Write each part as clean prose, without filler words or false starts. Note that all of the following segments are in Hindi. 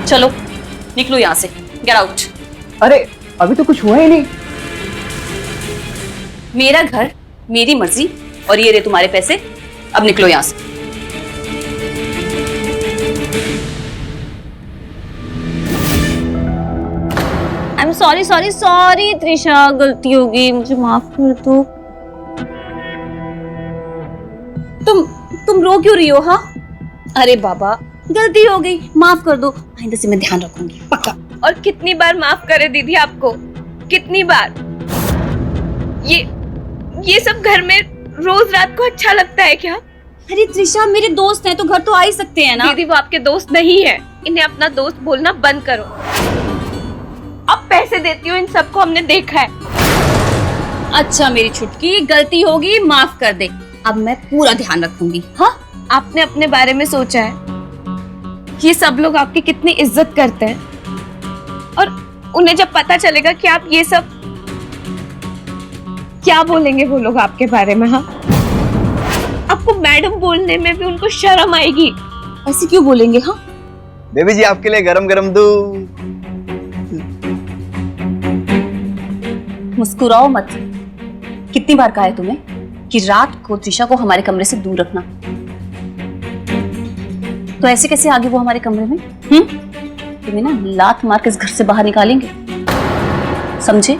चलो निकलो यहाँ से, गेट आउट। अरे अभी तो कुछ हुआ ही नहीं। मेरा घर, मेरी मर्जी, और ये रहे तुम्हारे पैसे। अब निकलो यहाँ से। I am sorry sorry sorry Trisha, गलती हो गई, मुझे माफ कर दो। तुम रो क्यों रही हो? हाँ, अरे बाबा गलती हो गई, माफ कर दो, आइंदा से मैं ध्यान रखूंगी पक्का। और कितनी बार माफ करे दीदी आपको, कितनी बार? ये सब घर में रोज रात को अच्छा लगता है क्या? अरे त्रिशा, मेरे दोस्त हैं तो घर तो आ ही सकते हैं ना। दीदी वो आपके दोस्त नहीं है, इन्हें अपना दोस्त बोलना बंद करो। अब पैसे देती हो इन सबको, हमने देखा है। अच्छा मेरी छुटकी, गलती होगी, माफ कर दे, अब मैं पूरा ध्यान रखूंगी। हाँ, आपने अपने बारे में सोचा है? ये सब लोग आपकी कितनी इज्जत करते हैं, और उन्हें जब पता चलेगा कि आप ये सब, क्या बोलेंगे वो लोग आपके बारे में? हाँ, आपको मैडम बोलने में भी उनको शर्म आएगी। ऐसे क्यों बोलेंगे? हाँ बेबी जी आपके लिए गरम गरम दूध। मुस्कुराओ मत। कितनी बार कहा है तुम्हें कि रात को त्रिशा को हमारे कमरे से दूर रखना? तो ऐसे कैसे आगे वो हमारे कमरे में? तुम्हें ना लात मार के इस घर से बाहर निकालेंगे, समझे?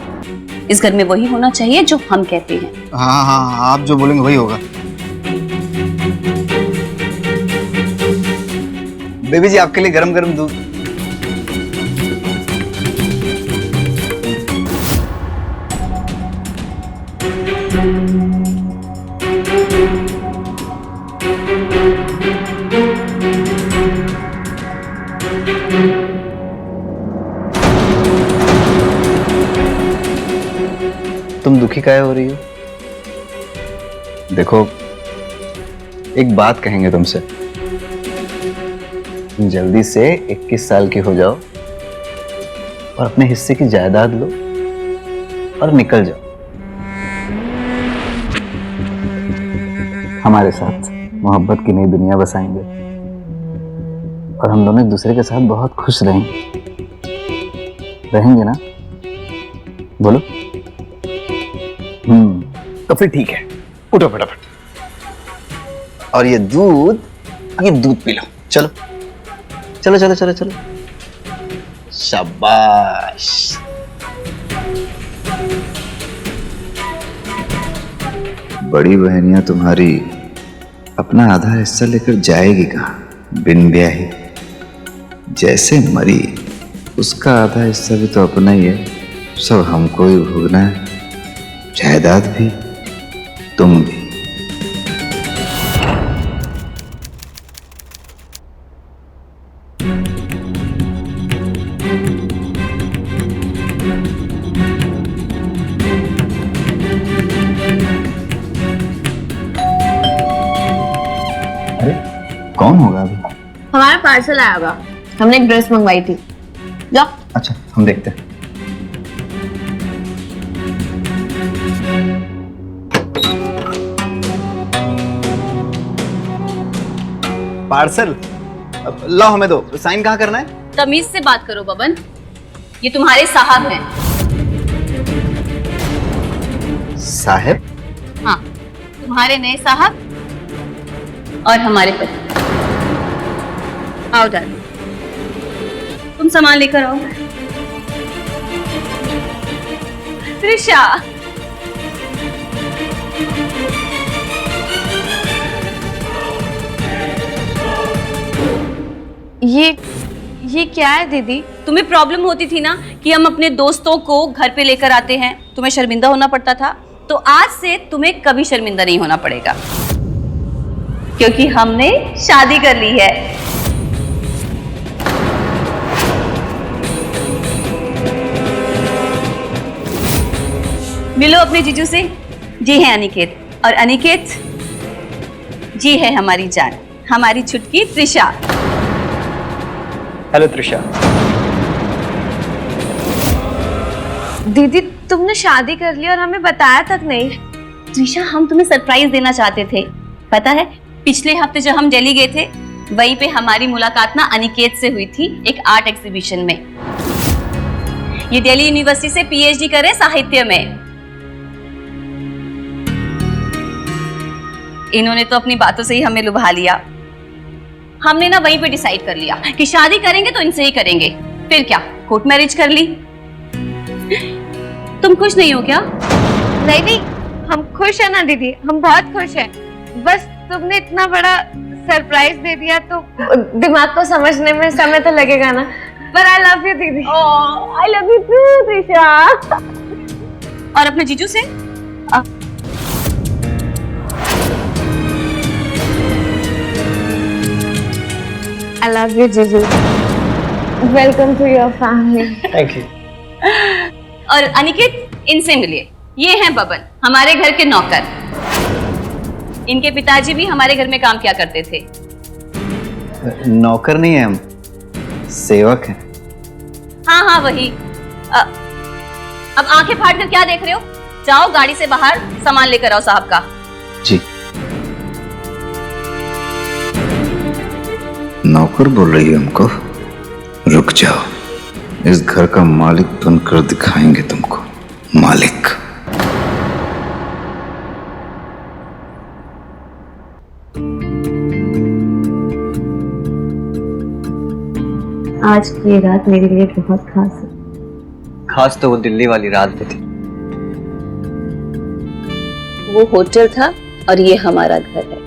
इस घर में वही होना चाहिए जो हम कहते हैं। हाँ हाँ, आप जो बोलेंगे वही होगा। बेबी जी आपके लिए गरम गरम दूध। तुम दुखी काहे हो रही हो? देखो, एक बात कहेंगे तुमसे, जल्दी से 21 साल की हो जाओ और अपने हिस्से की जायदाद लो और निकल जाओ हमारे साथ। मोहब्बत की नई दुनिया बसाएंगे और हम दोनों एक दूसरे के साथ बहुत खुश रहेंगे ना? बोलो। तो फिर ठीक है, उठो फटाफट और ये दूध पी लो। चलो चलो चलो चलो चलो, शाबाश। बड़ी बहनियां तुम्हारी अपना आधा हिस्सा लेकर जाएगी कहाँ? बिन ब्याही जैसे मरी, उसका आधा हिस्सा भी तो अपना ही है, सब हमको ही भोगना है, जायदाद भी, तुम भी। अरे कौन होगा अभी? हमारा पार्सल आया होगा, हमने एक ड्रेस मंगवाई थी। जाओ। अच्छा हम देखते हैं। पार्सल लाओ, हमें दो। साइन कहाँ करना है? तमीज से बात करो बबन, ये तुम्हारे साहब हैं। साहब? हाँ, तुम्हारे नए साहब और हमारे पति। आओ डार्लिंग, तुम सामान लेकर आओ। त्रिशा, ये क्या है दीदी? तुम्हें प्रॉब्लम होती थी ना कि हम अपने दोस्तों को घर पे लेकर आते हैं, तुम्हें शर्मिंदा होना पड़ता था, तो आज से तुम्हें कभी शर्मिंदा नहीं होना पड़ेगा, क्योंकि हमने शादी कर ली है। मिलो अपने जीजू से। जी है अनिकेत, और अनिकेत जी है हमारी जान, हमारी छुटकी त्रिशा। हेलो त्रिशा। दीदी तुमने शादी कर ली और हमें बताया तक नहीं। त्रिशा, हम तुम्हें सरप्राइज देना चाहते थे। पता है, पिछले हफ्ते जब हम दिल्ली गए थे, वहीं पे हमारी मुलाकात ना अनिकेत से हुई थी एक आर्ट एग्जीबिशन में। ये दिल्ली यूनिवर्सिटी से पीएचडी कर रहे साहित्य में। इन्होंने तो अपनी बातों से ही हमें लुभा लिया। हमने ना वहीं पे डिसाइड कर लिया कि शादी करेंगे तो इनसे ही करेंगे। फिर क्या, कोर्ट मैरिज कर ली। तुम खुश नहीं हो क्या? नहीं नहीं, हम खुश है ना दीदी, हम बहुत खुश हैं। बस तुमने इतना बड़ा सरप्राइज दे दिया तो दिमाग को समझने में समय तो लगेगा ना। पर आई लव यू दीदी। I love you too Trisha. और अपने जीजू से? आई लव यू जीजू। Welcome to your family. Thank you. और अनिकेत, इनसे मिलिए। ये हैं बबन, हमारे घर के नौकर। इनके पिताजी भी हमारे घर में काम किया करते थे। नौकर नहीं है, हम सेवक हैं। हाँ हाँ वही। अब आंखें फाड़ कर क्या देख रहे हो? जाओ गाड़ी से बाहर सामान लेकर आओ साहब का। जी। नौकर बोल रही है हमको? रुक जाओ, इस घर का मालिक बनकर दिखाएंगे तुमको। मालिक। आज की ये रात मेरे लिए बहुत खास है। खास तो वो दिल्ली वाली रात भी थी। वो होटल था और ये हमारा घर है।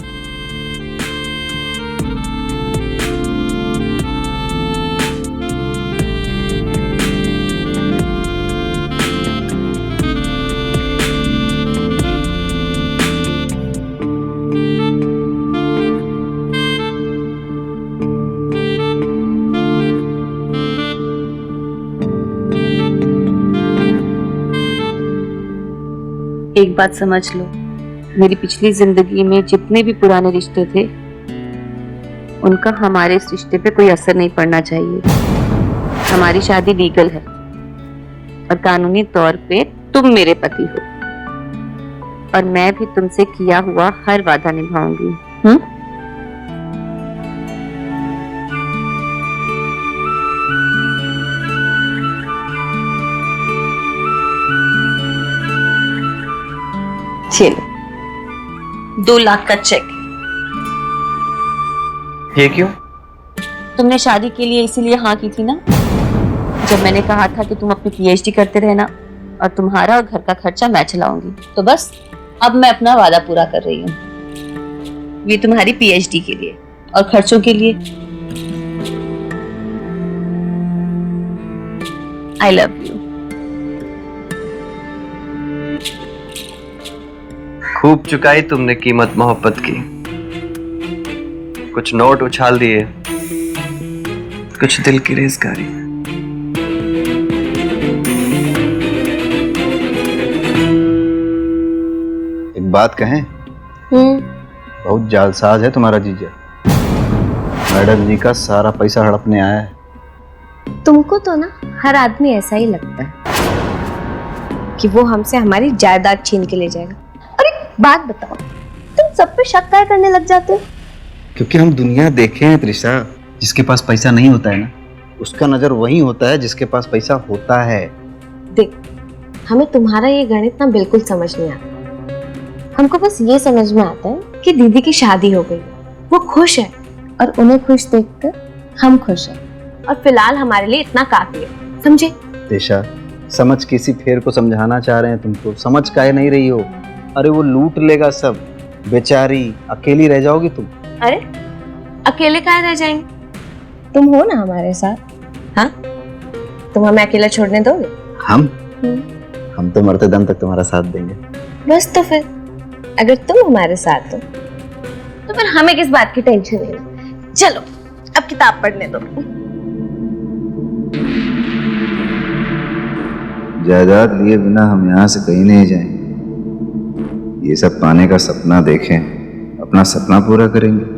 एक बात समझ लो, मेरी पिछली जिंदगी में जितने भी पुराने रिश्ते थे, उनका हमारे इस रिश्ते पे कोई असर नहीं पड़ना चाहिए। हमारी शादी लीगल है और कानूनी तौर पे तुम मेरे पति हो और मैं भी तुमसे किया हुआ हर वादा निभाऊंगी। चलो, 2 लाख का चेक। ये क्यों? तुमने शादी के लिए इसीलिए हाँ की थी ना, जब मैंने कहा था कि तुम अपनी पीएचडी करते रहना और तुम्हारा और घर का खर्चा मैं चलाऊंगी। तो बस अब मैं अपना वादा पूरा कर रही हूँ। ये तुम्हारी पीएचडी के लिए और खर्चों के लिए। आई लव यू। खूब चुकाई तुमने कीमत मोहब्बत की। कुछ नोट उछाल दिए, कुछ दिल की रेज़गारी। एक बात कहें? बहुत जालसाज है तुम्हारा जीजा। मैडम जी का सारा पैसा हड़पने आया है। तुमको तो ना हर आदमी ऐसा ही लगता है कि वो हमसे हमारी जायदाद छीन के ले जाएगा। और एक बात बताओ, तुम सब पे शक काय करने लग जाते हो? क्योंकि हम दुनिया देखे हैं त्रिशा। जिसके पास पैसा नहीं होता है ना, उसका नजर वही होता है जिसके पास पैसा होता है। देख, हमें तुम्हारा ये गणित ना बिल्कुल समझ नहीं आता। हमको बस ये समझ में आता है कि दीदी की शादी हो गई, वो खुश है और उन्हें खुश देखकर हम खुश हैं। और फिलहाल हमारे लिए इतना काफी है, समझे? त्रिशा, समझ किसी फेर को समझाना चाह रहे हैं तुमको, समझ काहे नहीं रही हो? अरे वो लूट लेगा सब, बेचारी अकेली रह जाओगी तुम। अरे अकेले काहे रह जाएंगे? तुम हो ना हमारे साथ। हाँ, तुम हमें अकेला छोड़ने दोगे? हम तो मरते दम तक तुम्हारा साथ देंगे। बस तो फिर अगर तुम हमारे साथ हो तो फिर हमें किस बात की टेंशन है। चलो अब किताब पढ़ने दो। जायदाद लिए बिना हम यहाँ से कहीं नहीं जाएंगे। ये सब पाने का सपना देखें, अपना सपना पूरा करेंगे।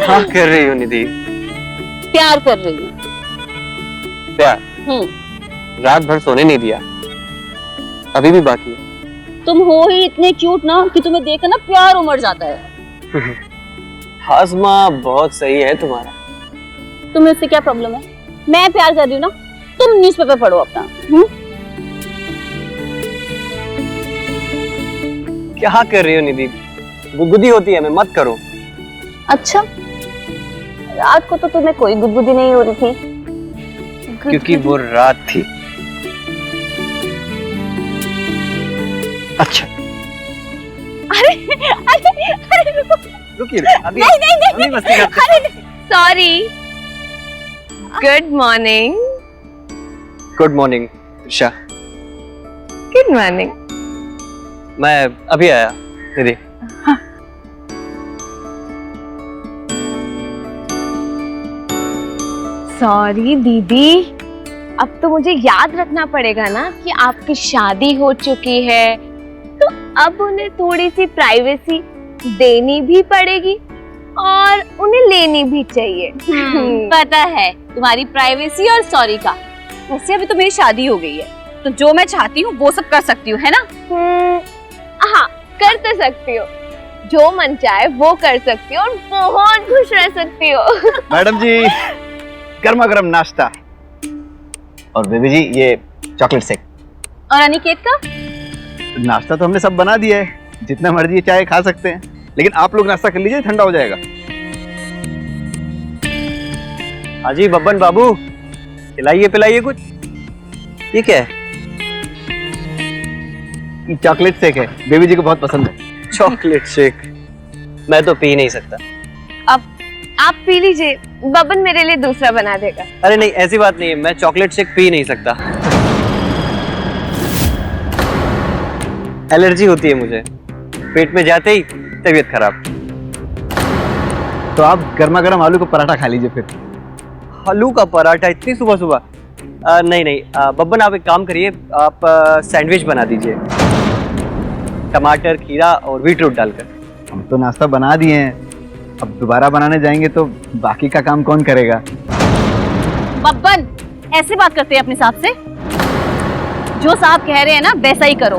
क्या कर रही हो निधि? प्यार कर रही हूँ। प्यार? रात भर सोने नहीं दिया, अभी भी बाकी है। तुम हो ही इतने क्यूट ना कि तुम्हें देखकर ना प्यार उमड़ जाता है। हाजमा बहुत सही है तुम्हारा। तुम्हें इससे क्या प्रॉब्लम है? मैं प्यार कर रही हूँ ना, तुम न्यूज़पेपर पढ़ो अपना। क्या कर रही हो निधि? गुदगुदी होती है, मैं मत करो। अच्छा, रात को तो तुम्हें कोई गुदगुदी नहीं हो रही थी। क्योंकि वो रात थी। अच्छा अरे अरे अरे रुको। रुकिए, अभी नहीं अभी मस्ती करते हैं। Sorry. Good morning. Good morning Risha. Good morning. मैं अभी आया निधि। सॉरी दीदी, अब तो मुझे याद रखना पड़ेगा ना कि आपकी शादी हो चुकी है, तो अब उन्हें थोड़ी सी प्राइवेसी देनी भी पड़ेगी और उन्हें लेनी भी चाहिए। पता है तुम्हारी प्राइवेसी और सॉरी का। वैसे अभी तो मेरी शादी हो गई है, तो जो मैं चाहती हूँ वो सब कर सकती हूँ, है ना? हाँ, कर तो सकती हो, जो मन चाहे वो कर सकती हो और बहुत खुश रह सकती हो। मैडम जी, गर्मा गर्म नाश्ता। और बेबी जी, ये चॉकलेट शेक। और अनिकेत का? नाश्ता तो हमने सब बना दिया है, जितना मर्जी चाय खा सकते हैं, लेकिन आप लोग नाश्ता कर लीजिए, ठंडा हो जाएगा। हाजी बब्बन बाबू, खिलाइए पिलाइए कुछ। ये क्या है? ये चॉकलेट शेक है, बेबी जी को बहुत पसंद है। Chocolate shake? मैं तो पी नहीं सकता। अब आप पी लीजिए, बबन मेरे लिए दूसरा बना देगा। अरे नहीं, ऐसी बात नहीं है, मैं चॉकलेट शेक पी नहीं सकता। एलर्जी होती है मुझे, पेट में जाते ही तबीयत खराब। तो आप गर्मा गर्म आलू का पराठा खा लीजिए फिर। आलू का पराठा इतनी सुबह सुबह? नहीं नहीं, बब्बन आप एक काम करिए, आप सैंडविच बना दीजिए, टमाटर, खीरा और बीटरूट डालकर। हम तो नाश्ता बना दिए हैं, अब दोबारा बनाने जाएंगे तो बाकी का काम कौन करेगा? बब्बन, ऐसे बात करते हैं अपने साहब से? जो साहब कह रहे हैं ना वैसा ही करो।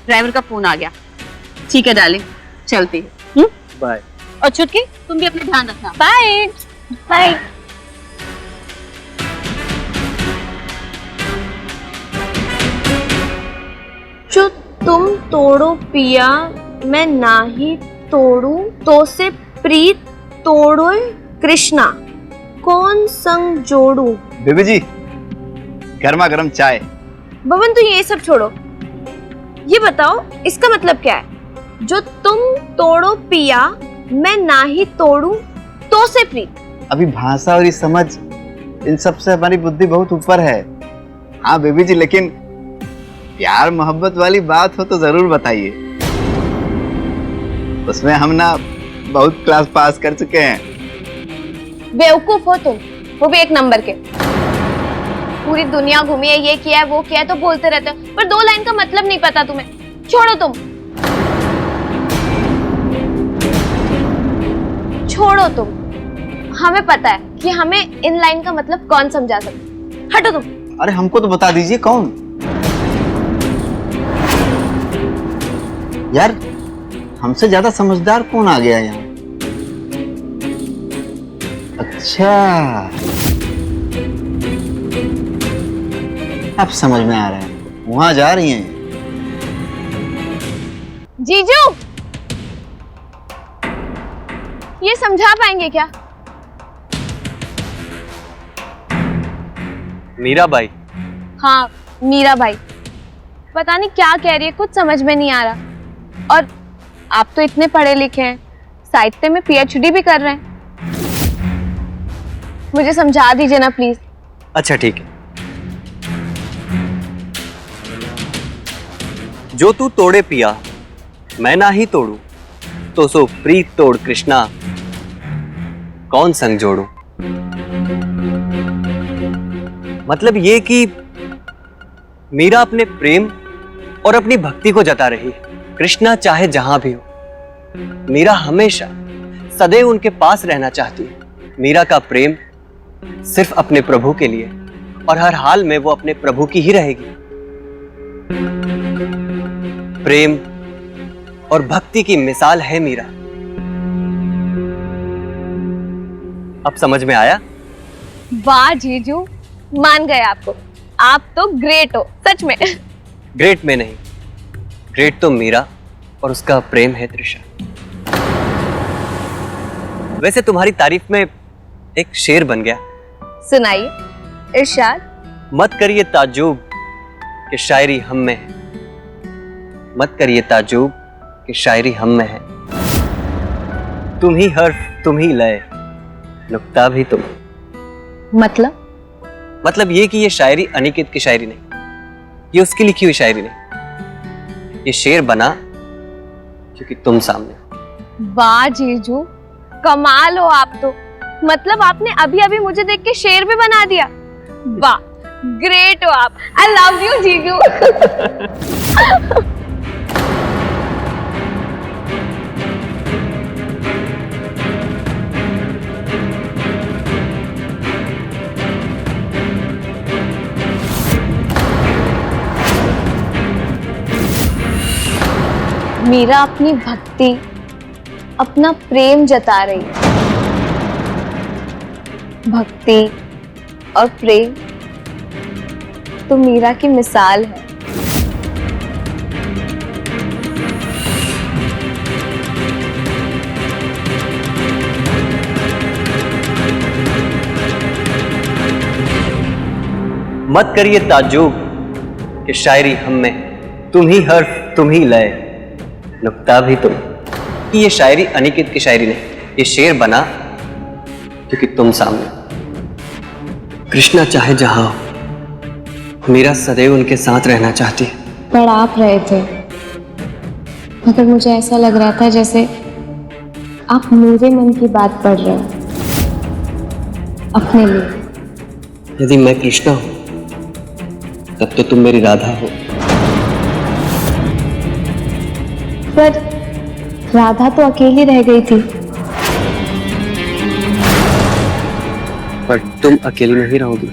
ड्राइवर का फोन आ गया। ठीक है डार्लिंग, चलती है। बाय। और छुटकी, तुम भी अपना ध्यान रखना। Bye bye. जो तुम तोड़ो पिया, मैं ना ही तोड़ू, तो से प्रीत तोड़ो कृष्णा, कौन संग जोड़ू। बेबी जी, गर्मा गर्म चाय। बबन तो ये सब छोड़ो, ये बताओ इसका मतलब क्या है? जो तुम तोड़ो पिया, मैं ना ही तोड़ू, तो से प्रीत। अभी भाषा और ये समझ, इन सब से हमारी बुद्धि बहुत ऊपर है। हाँ बेबी जी, लेकिन प्यार मोहब्बत वाली बात हो तो जरूर बताइए। उसमें हम ना बहुत क्लास पास कर चुके हैं। बेवकूफ हो तुम, वो भी एक नंबर के। पूरी दुनिया घूमी है, ये किया है वो किया है तो बोलते रहते हो, पर 2 लाइन का मतलब नहीं पता तुम्हें। छोड़ो तुम, छोड़ो तुम, हमें पता है कि हमें इन लाइन का मतलब कौन समझा सकता। हटो तुम। अरे हमको तो बता दीजिए कौन। यार, हमसे ज्यादा समझदार कौन आ गया यहाँ? अच्छा, अब समझ में आ रहा है, वहां जा रही हैं। जीजू, ये समझा पाएंगे क्या? मीरा भाई? हाँ, मीरा भाई। पता नहीं क्या कह रही है, कुछ समझ में नहीं आ रहा। और आप तो इतने पढ़े लिखे हैं, साहित्य में पीएचडी भी कर रहे हैं, मुझे समझा दीजिए ना प्लीज। अच्छा ठीक है। जो तू तोड़े पिया, मैं ना ही तोड़ू, तो सो प्रीत तोड़ कृष्णा, कौन संग जोड़ू। मतलब ये कि मीरा अपने प्रेम और अपनी भक्ति को जता रही है कृष्णा चाहे जहां भी हो, मीरा हमेशा सदैव उनके पास रहना चाहती है। मीरा का प्रेम सिर्फ अपने प्रभु के लिए और हर हाल में वो अपने प्रभु की ही रहेगी। प्रेम और भक्ति की मिसाल है मीरा। अब समझ में आया? वाह जीजू, मान गए आपको। आप तो ग्रेट हो सच में। ग्रेट में नहीं, ग्रेट तो मीरा और उसका प्रेम है त्रिशा। वैसे तुम्हारी तारीफ में एक शेर बन गया। सुनाइए, इरशाद। मत करिए ताज्जुब कि शायरी हम में है, मत करिए ताज्जुब कि शायरी हम में है। तुम ही हर्फ, तुम ही लय, नुक्ता भी तुम। मतलब ये कि ये शायरी अनिकेत की शायरी नहीं, ये उसकी लिखी हुई शायरी नहीं। ये शेर बना क्योंकि तुम सामने हो। वाह जीजू, कमाल हो आप तो। मतलब आपने अभी अभी मुझे देख के शेर भी बना दिया। वाह, ग्रेट हो आप। आई लव यू जीजू। मीरा अपनी भक्ति, अपना प्रेम जता रही है। भक्ति और प्रेम तो मीरा की मिसाल है। मत करिए ताज्जुब कि शायरी हम में, तुम ही हर्फ, तुम ही लय, नुक्ता भी तुम। कि ये शायरी अनिकेत की शायरी नहीं, ये शेर बना क्योंकि तुम सामने। कृष्णा चाहे जहां हो, मीरा सदैव उनके साथ रहना चाहती है। पढ़ आप रहे थे, मगर मुझे ऐसा लग रहा था जैसे आप मेरे मन की बात पढ़ रहे हो अपने लिए। यदि मैं कृष्णा हूं तब तो तुम मेरी राधा हो। पर राधा तो अकेली रह गई थी। पर तुम अकेली नहीं रहोगी।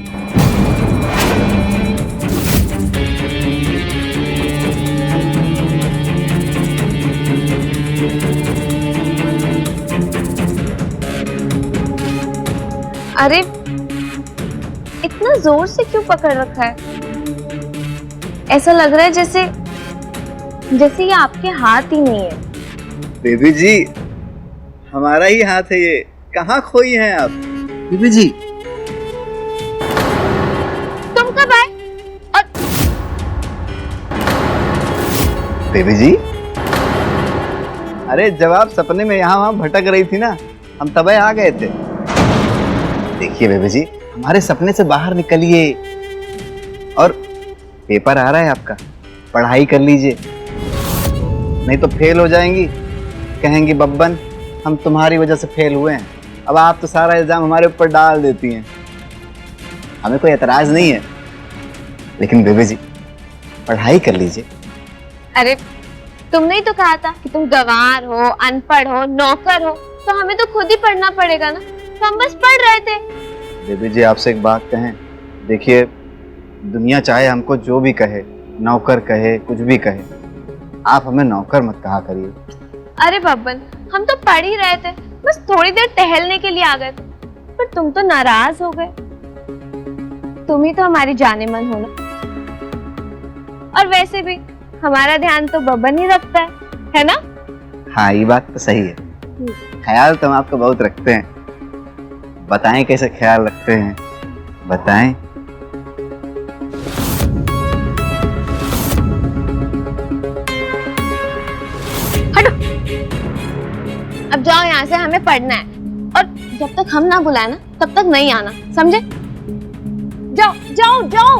अरे इतना जोर से क्यों पकड़ रखा है? ऐसा लग रहा है जैसे ये आपके हाथ ही नहीं है। बेबी जी, हमारा ही हाथ है ये। कहाँ खोई हैं आप बेबी जी? तुम कब आए? और बेबी जी, अरे जब आप सपने में यहाँ वहाँ भटक रही थी ना, हम तब आ गए थे। देखिए बेबी जी, हमारे सपने से बाहर निकलिए और पेपर आ रहा है आपका, पढ़ाई कर लीजिए, नहीं तो फेल हो जाएंगी। कहेंगी बब्बन हम तुम्हारी वजह से फेल हुए हैं। अब आप तो सारा इल्जाम हमारे ऊपर डाल देती हैं। हमें कोई एतराज नहीं है, लेकिन बेबी जी पढ़ाई कर लीजिए। अरे तुमने ही तो कहा था कि तुम गंवार हो, अनपढ़ हो, नौकर हो, तो हमें तो खुद ही पढ़ना पड़ेगा ना। तो हम बस पढ़ रहे थे। बेबी जी आपसे एक बात कहें, देखिए दुनिया चाहे हमको जो भी कहे, नौकर कहे, कुछ भी कहे, आप हमें नौकर मत कहा करिए। अरे बब्बन, हम तो पढ़ ही रहे थे, बस थोड़ी देर टहलने के लिए आ गए थे। पर तुम तो नाराज हो गए। तुम ही तो हमारी जाने मन हो ना। और वैसे भी हमारा ध्यान तो बब्बन ही रखता है ना? हाँ ये बात तो सही है। ख्याल तो हम आपका बहुत रखते हैं। बताएं कैसे ख्याल रखते हैं, बताएं। हटो, अब जाओ यहाँ से, हमें पढ़ना है। और जब तक हम ना बुलाए ना, तब तक नहीं आना, समझे? जाओ जाओ जाओ।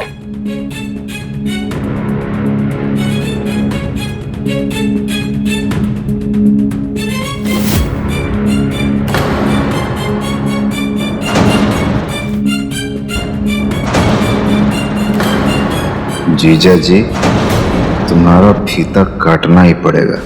जीजा जी तुम्हारा फीता काटना ही पड़ेगा।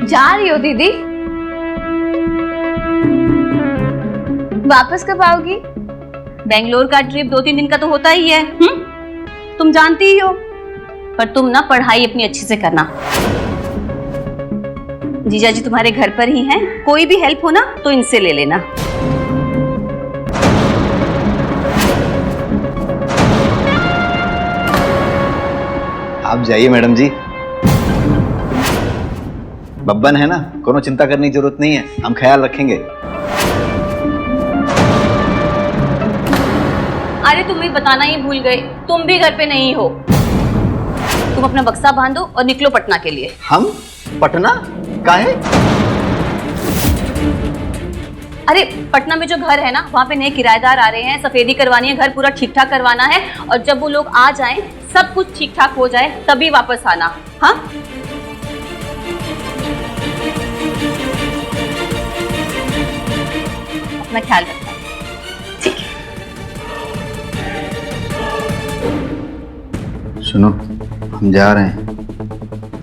जा रही हो दीदी? वापस कब आओगी? बेंगलोर का ट्रिप 2-3 दिन का तो होता ही है, तुम जानती ही हो। पर तुम ना पढ़ाई अपनी अच्छे से करना। जीजा जी तुम्हारे घर पर ही हैं, कोई भी हेल्प हो ना तो इनसे ले लेना। आप जाइए मैडम जी, बब्बन है ना, कोनो चिंता करने की जरूरत नहीं है, हम ख्याल रखेंगे। अरे तुम्हें बताना ही भूल गए, तुम भी घर पे नहीं हो। तुम अपना बक्सा बांधो और निकलो पटना के लिए। हम? पटना? काहे? अरे पटना में जो घर है ना, वहाँ पे नए किराएदार आ रहे हैं, सफेदी करवानी है, घर पूरा ठीक ठाक करवाना है, और जब वो लोग आ जाएं, सब कुछ ठीक ठाक हो जाए, तभी वापस आना। हाँ, अपना ख्याल रखना। ठीक है। सुनो, हम जा रहे हैं।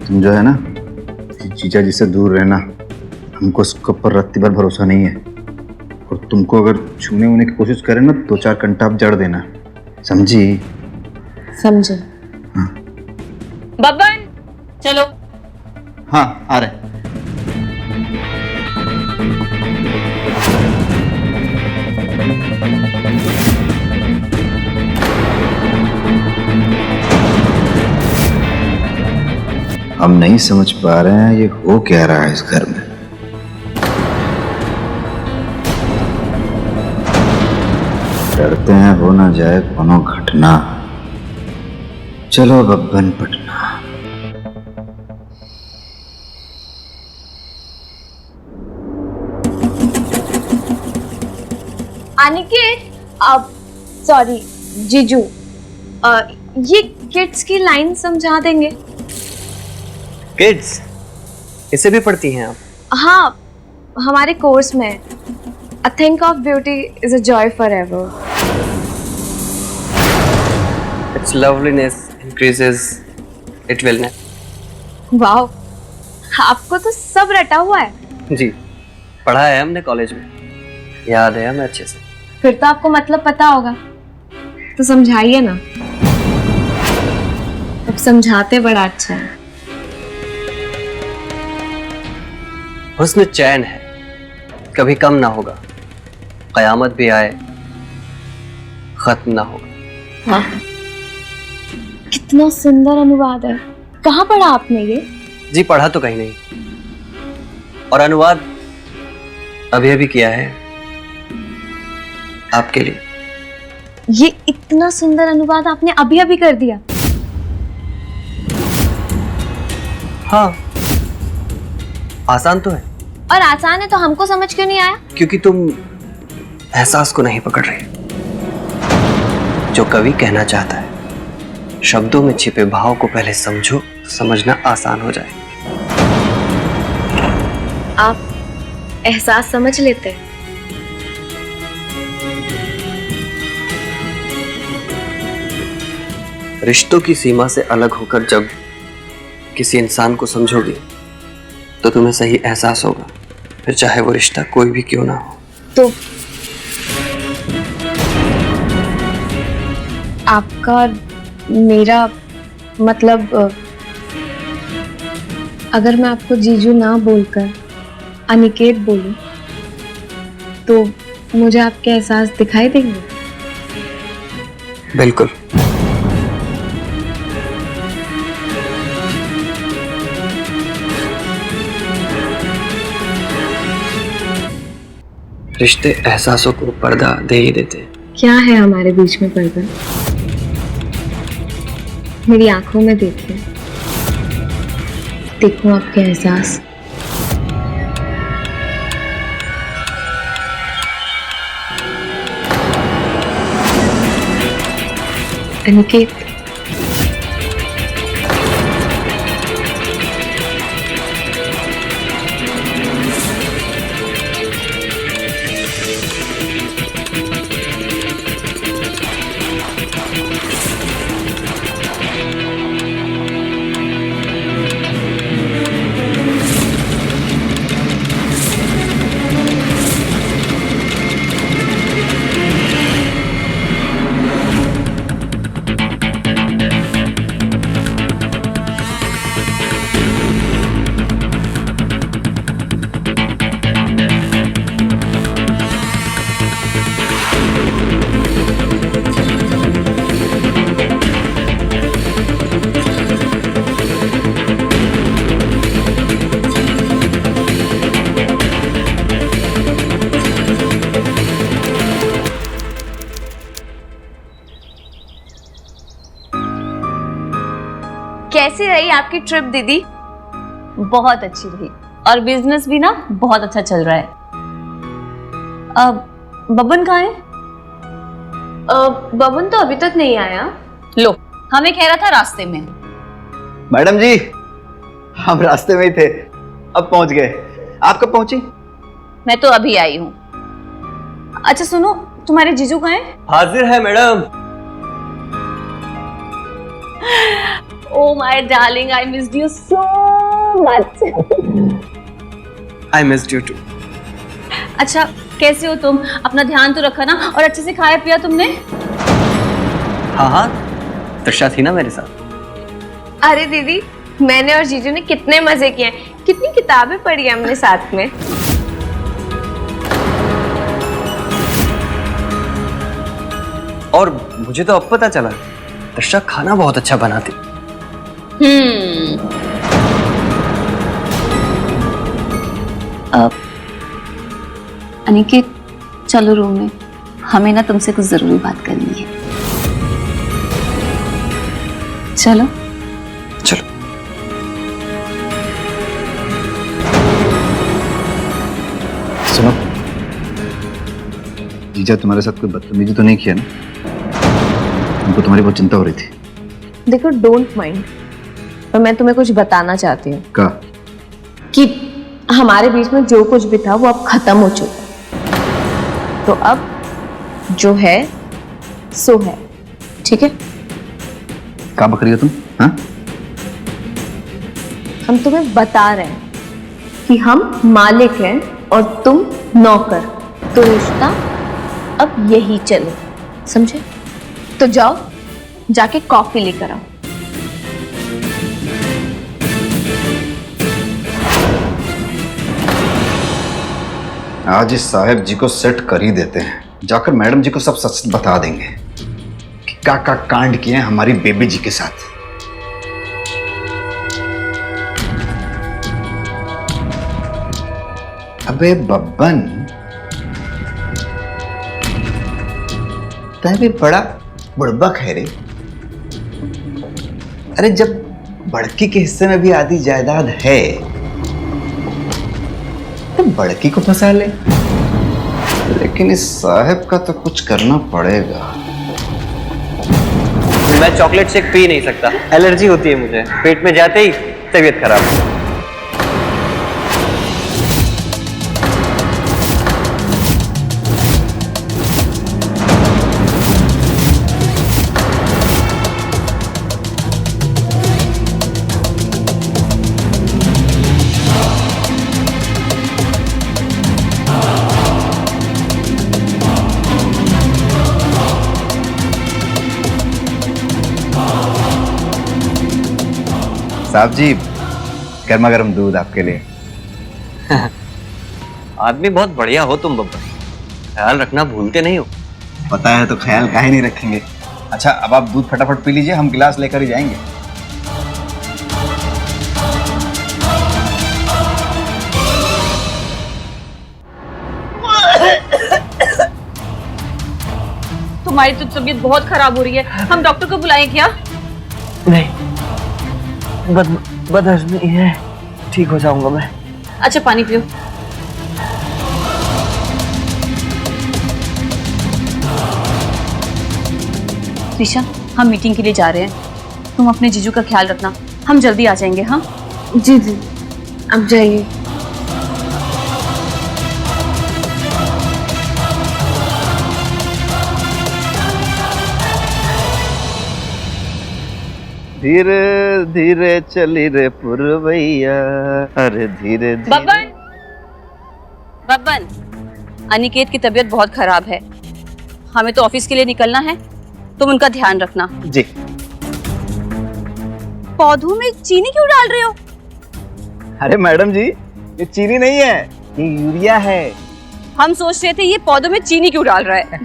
तुम जो है ना, जीजा जी से दूर रहना। हमको उसके ऊपर रत्ती भर भरोसा नहीं है, और तुमको अगर छूने वूने की कोशिश करे ना, 2-4 घंटा आप जड़ देना, समझी? समझे। हाँ बब्बन चलो। हाँ, आ रहे। हम नहीं समझ पा रहे हैं ये हो क्या रहा है इस घर में। डरते हैं हो ना जाए कोनो घटना। चलो बब्बन पटना। अनिकेत, अब सॉरी जीजू, ये किड्स की लाइन समझा देंगे? किड्स इसे भी पढ़ती हैं आप? हाँ, हमारे कोर्स में A think of beauty is a joy forever. Its loveliness increases its wellness. Wow, आपको तो सब रटा हुआ है। जी, पढ़ा है हमने कॉलेज में, याद है हमें अच्छे से। फिर तो आपको मतलब पता होगा, तो समझाइए ना। अब समझाते बड़ा अच्छा है। हुस्न चैन है, कभी कम ना होगा, कयामत भी आए खत्म ना होगा। वाह, कितना सुंदर अनुवाद है। कहाँ पढ़ा आपने ये? जी पढ़ा तो कहीं नहीं, और अनुवाद अभी अभी किया है आपके लिए। ये इतना सुंदर अनुवाद आपने अभी अभी कर दिया? हाँ, आसान तो है। और आसान है तो हमको समझ क्यों नहीं आया? क्योंकि तुम एहसास को नहीं पकड़ रही। जो कवि कहना चाहता है, शब्दों में छिपे भाव को पहले समझो तो समझना आसान हो जाए। आप एहसास समझ लेते हैं। रिश्तों की सीमा से अलग होकर जब किसी इंसान को समझोगे तो तुम्हें सही एहसास होगा, फिर चाहे वो रिश्ता कोई भी क्यों ना हो। तो आपका और मेरा मतलब, अगर मैं आपको जीजू ना बोलकर अनिकेत बोलूं तो मुझे आपके एहसास दिखाई देंगे? बिल्कुल। रिश्ते एहसासों को पर्दा दे ही देते हैं। क्या है हमारे बीच में पर्दा? मेरी आंखों में देखिए, देखो आपके एहसास। अनिकेत, कैसी रही आपकी ट्रिप दीदी? बहुत अच्छी रही और बिजनेस भी ना बहुत अच्छा चल रहा है। अब बबन कहाँ है? बबन तो अभी तक नहीं आया। लो, हमें कह रहा था रास्ते में। मैडम जी, हम रास्ते में ही थे, अब पहुंच गए। आप कब पहुंची? मैं तो अभी आई हूँ। अच्छा सुनो, तुम्हारे जीजू कहाँ हैं? हाजिर है madam. Oh my darling, I missed you so much. I missed you too. अच्छा, कैसे हो तुम? अपना ध्यान तो रखा ना, और अच्छे से खाया पिया तुमने? हाँ हाँ, तृषा थी ना मेरे साथ। अरे दीदी, मैंने और जीजू ने कितने मजे किए हैं, कितनी किताबें पढ़ी हमने साथ में। और मुझे तो अब पता चला, तृषा खाना बहुत अच्छा बनाती। अब अनिकेत, चलो रूम में, हमें ना तुमसे कुछ जरूरी बात करनी है। चलो चलो। सुनो, जीजा तुम्हारे साथ कोई बदतमीजी तो नहीं किया ना? हमको तुम्हारी बहुत चिंता हो रही थी। देखो, डोंट माइंड, पर मैं तुम्हें कुछ बताना चाहती हूँ का? कि हमारे बीच में जो कुछ भी था वो अब खत्म हो चुका है। तो अब जो है सो है, ठीक है? का बक रही हो तुम? हाँ? हम तुम्हें बता रहे हैं कि हम मालिक हैं और तुम नौकर, तो रिश्ता अब यही चले, समझे? तो जाओ, जाके कॉफी लेकर आओ। आज इस साहब जी को सेट कर ही देते हैं, जाकर मैडम जी को सब सच बता देंगे कि का कांड किए हैं हमारी बेबी जी के साथ। अबे बब्बन, तय भी बड़ा बुड़बक है रे। अरे जब बड़की के हिस्से में भी आधी जायदाद है तो बड़की को फंसा ले। लेकिन इस साहब का तो कुछ करना पड़ेगा। मैं चॉकलेट शेक पी नहीं सकता, एलर्जी होती है मुझे, पेट में जाते ही तबीयत खराब। साहब जी, गर्मा गर्म दूध आपके लिए। आदमी बहुत बढ़िया हो तुम बब्बर, ख्याल रखना भूलते नहीं हो। पता है तो ख्याल काहे नहीं रखेंगे। अच्छा, अब आप दूध फटाफट पी लीजिए, हम गिलास लेकर ही जाएंगे। तुम्हारी तो तबीयत बहुत खराब हो रही है, हम डॉक्टर को बुलाएं क्या? नहीं, बदहजमी है, ठीक हो जाऊंगा मैं। अच्छा, पानी पियो। त्रिशा, हम मीटिंग के लिए जा रहे हैं, तुम अपने जीजू का ख्याल रखना, हम जल्दी आ जाएंगे। हाँ जी जी, अब जाइए। धीरे धीरे चली रे पुरवैया, अरे धीरे धीरे। बब्बन, बब्बन, अनिकेत की तबीयत बहुत खराब है, हमें तो ऑफिस के लिए निकलना है, तुम उनका ध्यान रखना। जी। पौधों में चीनी क्यों डाल रहे हो? अरे मैडम जी, ये चीनी नहीं है, ये यूरिया है। हम सोच रहे थे ये पौधों में चीनी क्यों डाल रहा है।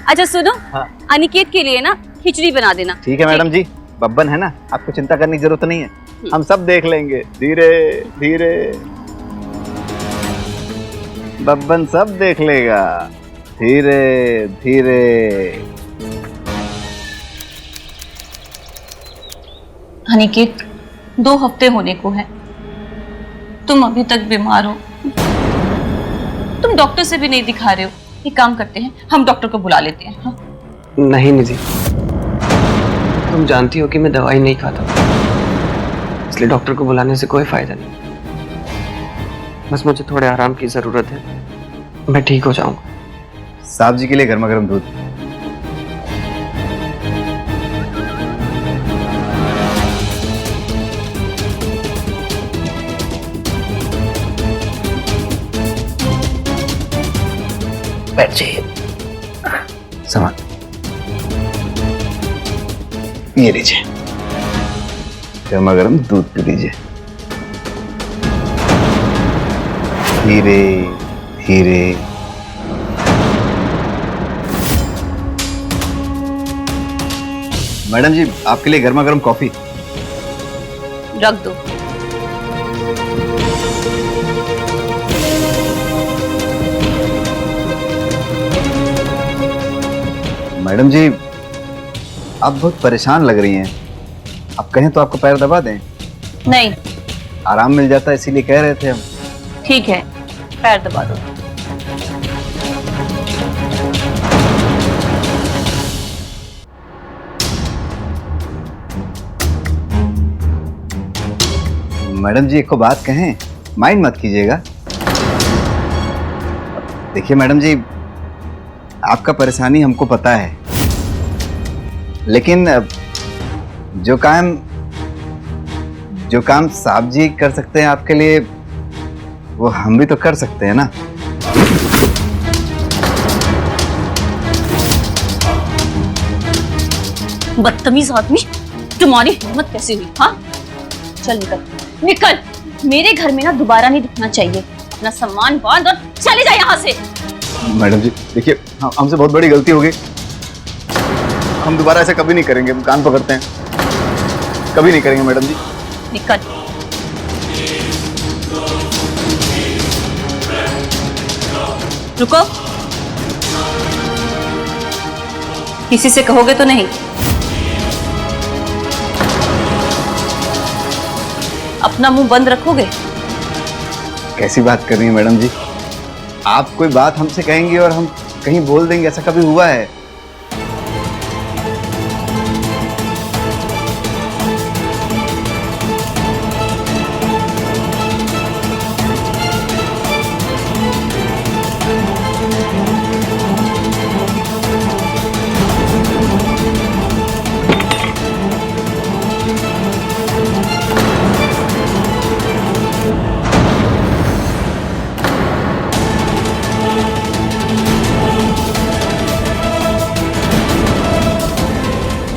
अच्छा सुनो, हाँ। अनिकेत के लिए ना खिचड़ी बना देना। ठीक है मैडम जी, बब्बन है ना, आपको चिंता करने की जरूरत नहीं है, हम सब देख लेंगे। धीरे धीरे बब्बन सब देख लेगा, धीरे धीरे। अनिकेत, 2 हफ्ते होने को है, तुम अभी तक बीमार हो, तुम डॉक्टर से भी नहीं दिखा रहे हो। एक काम करते हैं, हम डॉक्टर को बुला लेते हैं। हाँ? नहीं निधि, तुम जानती हो कि मैं दवाई नहीं खाता, इसलिए डॉक्टर को बुलाने से कोई फायदा नहीं। बस मुझे थोड़े आराम की जरूरत है, मैं ठीक हो जाऊंगा। साहब जी के लिए गर्मा गर्म दूध। बैठ जाइए। सामान ये लीजिए, गर्मा गर्म दूध पी लीजिए। धीरे धीरे। मैडम जी, आपके लिए गर्मा गर्म कॉफी। रख दो। मैडम जी, आप बहुत परेशान लग रही हैं। आप कहें तो आपको पैर दबा दें, नहीं, आराम मिल जाता है, इसीलिए कह रहे थे हम। ठीक है, पैर दबा दो। मैडम जी, एक को बात कहें, माइंड मत कीजिएगा। देखिए मैडम जी, आपका परेशानी हमको पता है, लेकिन जो काम साहब जी कर सकते हैं आपके लिए, वो हम भी तो कर सकते हैं ना। बदतमीज आदमी, तुम्हारी हिम्मत कैसे हुई? हाँ, चल निकल निकल, मेरे घर में ना दोबारा नहीं दिखना चाहिए। अपना सामान बांध और चले जा यहाँ से। मैडम जी देखिए, हमसे बहुत बड़ी गलती हो गई, हम दोबारा ऐसा कभी नहीं करेंगे। हम कान पकड़ते हैं, कभी नहीं करेंगे मैडम जी। निकल। रुको, किसी से कहोगे तो नहीं? अपना मुंह बंद रखोगे? कैसी बात कर रही हैं मैडम जी? आप कोई बात हमसे कहेंगी और हम कहीं बोल देंगे, ऐसा कभी हुआ है?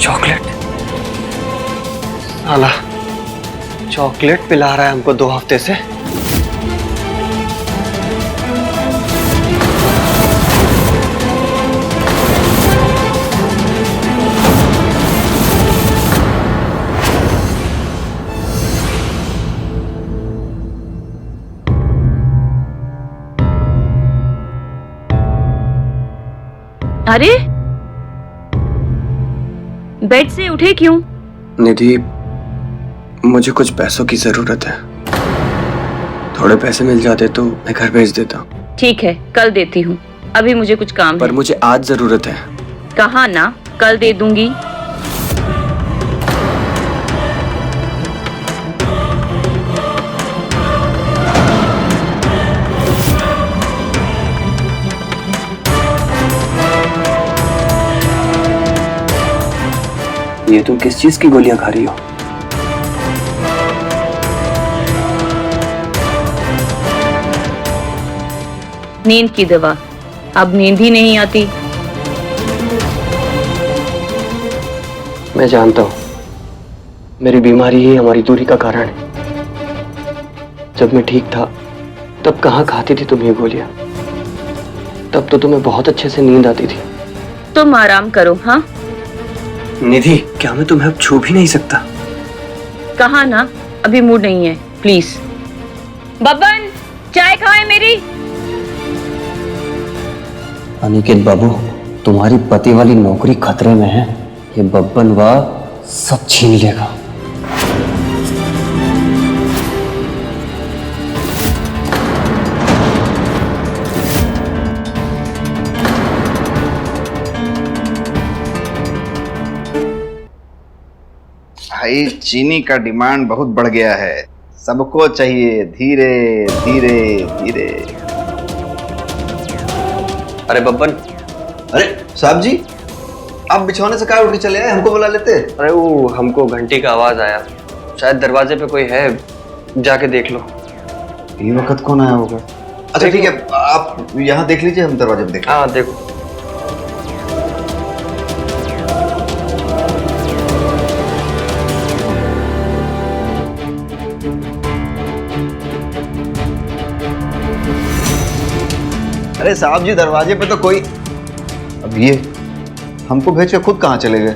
चॉकलेट, साला चॉकलेट पिला रहा है हमको 2 हफ्ते से। अरे, बेड से उठे क्यों? निधि, मुझे कुछ पैसों की जरूरत है, थोड़े पैसे मिल जाते तो मैं घर भेज देता। ठीक है, कल देती हूँ, अभी मुझे कुछ काम पर है। मुझे आज जरूरत है। कहा ना, कल दे दूंगी। ये तुम किस चीज की गोलियां खा रही हो? नींद की दवा। अब नींद ही नहीं आती। मैं जानता हूं, मेरी बीमारी ही हमारी दूरी का कारण है। जब मैं ठीक था तब कहाँ खाती थी तुम ये गोलियां? तब तो तुम्हें बहुत अच्छे से नींद आती थी। तुम आराम करो। हाँ, निधि, क्या मैं तुम्हें अब छू भी नहीं सकता? कहा ना, अभी मूड नहीं है। प्लीज बब्बन, चाय खाए मेरी। अनिकेत बाबू, तुम्हारी पति वाली नौकरी खतरे में है। ये बब्बन वाह सब छीन लेगा। भाई चीनी का डिमांड बहुत बढ़ गया है, सबको चाहिए धीरे धीरे धीरे। अरे बब्बन, अरे साहब जी, आप बिछौने से कहाँ उठ के चले आए, हमको बुला लेते। अरे वो हमको घंटी का आवाज आया, शायद दरवाजे पे कोई है, जाके देख लो। ये वक्त कौन आया होगा? अच्छा ठीक है, आप यहाँ देख लीजिए, हम दरवाजे में देख। हाँ देखो। अरे साहब जी, दरवाजे पे तो कोई। अब ये हमको भेज के खुद कहाँ चले गए?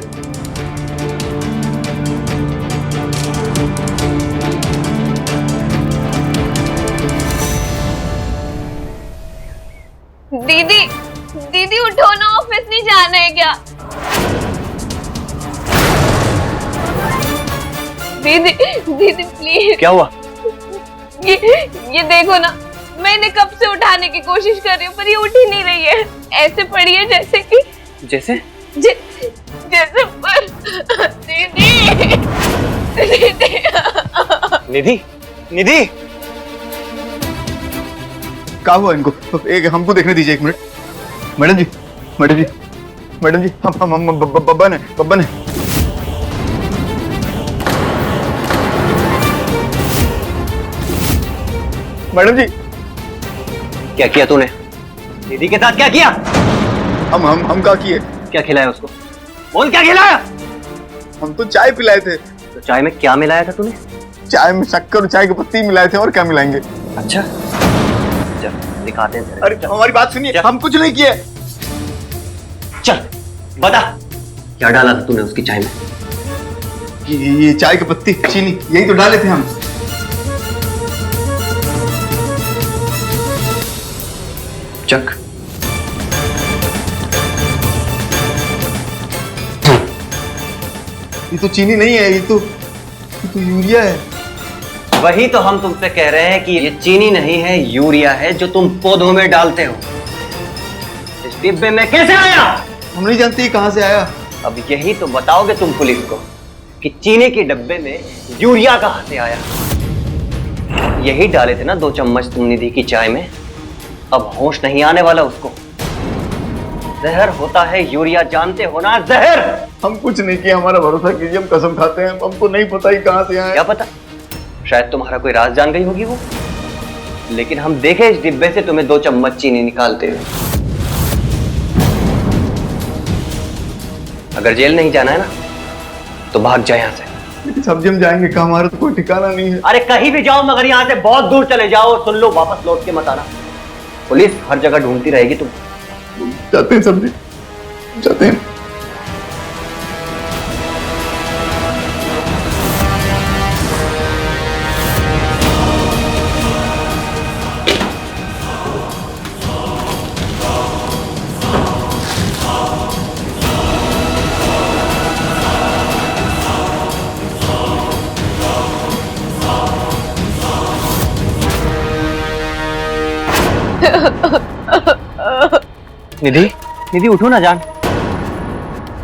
दीदी दीदी उठो ना, ऑफिस नहीं जाना है क्या? दीदी दीदी प्लीज। क्या हुआ? ये देखो ना, मैंने कब से उठाने की कोशिश कर रही हूँ पर ये उठ ही नहीं रही है। ऐसे पड़ी है जैसे कि जैसे जैसे पर। दीदी दीदी निधि, निधि क्या हुआ इनको? एक हमको देखने दीजिए, एक मिनट। मैडम जी, मैडम जी, मैडम जी, हम बब्बन है, बब्बन है। मैडम जी, क्या किया तूने? निधि के साथ क्या किया? हम क्या किए? क्या खिलाया उसको? बोल, क्या खिलाया? हम तो चाय पिलाए थे। तो चाय में क्या मिलाया था तूने? चाय में शक्कर और चाय की पत्ती मिलाए थे, और क्या मिलाएंगे? अच्छा चल दिखाते हैं। अरे हमारी बात सुनिए, हम कुछ नहीं किए। चल बता, क्या डाला था तूने उसकी चाय में? ये चाय की पत्ती, चीनी, यही तो डाले थे हम। चक। ये तो चीनी नहीं है, ये तो यूरिया है। वही तो हम तुमसे कह रहे हैं कि ये चीनी नहीं है, यूरिया है जो तुम पौधों में डालते हो। इस डिब्बे में कैसे आया? हम नहीं जानते ये कहाँ से आया। अब यही तो बताओगे तुम पुलिस को कि चीनी के डब्बे में यूरिया कहाँ से आया। यही डाले थे ना 2 चम्मच तुम निधि की चाय में। अब होश नहीं आने वाला उसको। जहर होता है यूरिया, जानते हो ना, जहर। हम कुछ नहीं किया, हमारा भरोसा कीजिए, हम कसम खाते हैं, हमको नहीं पता ही कहाँ से आया। क्या पता, शायद तुम्हारा कोई राज जान गई होगी वो। लेकिन हम देखे इस डिब्बे से तुम्हें 2 चम्मच चीनी निकालते हुए। अगर जेल नहीं जाना है ना तो भाग जाए यहाँ से। लेकिन सब्जी हम जाएंगे कहाँ? हमारा तो कोई ठिकाना नहीं है। अरे कहीं भी जाओ, मगर यहाँ से बहुत दूर चले जाओ। सुन लो, वापस लौट के मत आना। पुलिस हर जगह ढूंढती रहेगी तुम। जाते हैं सब्जी, जाते हैं। निधि, निधि उठो ना जान।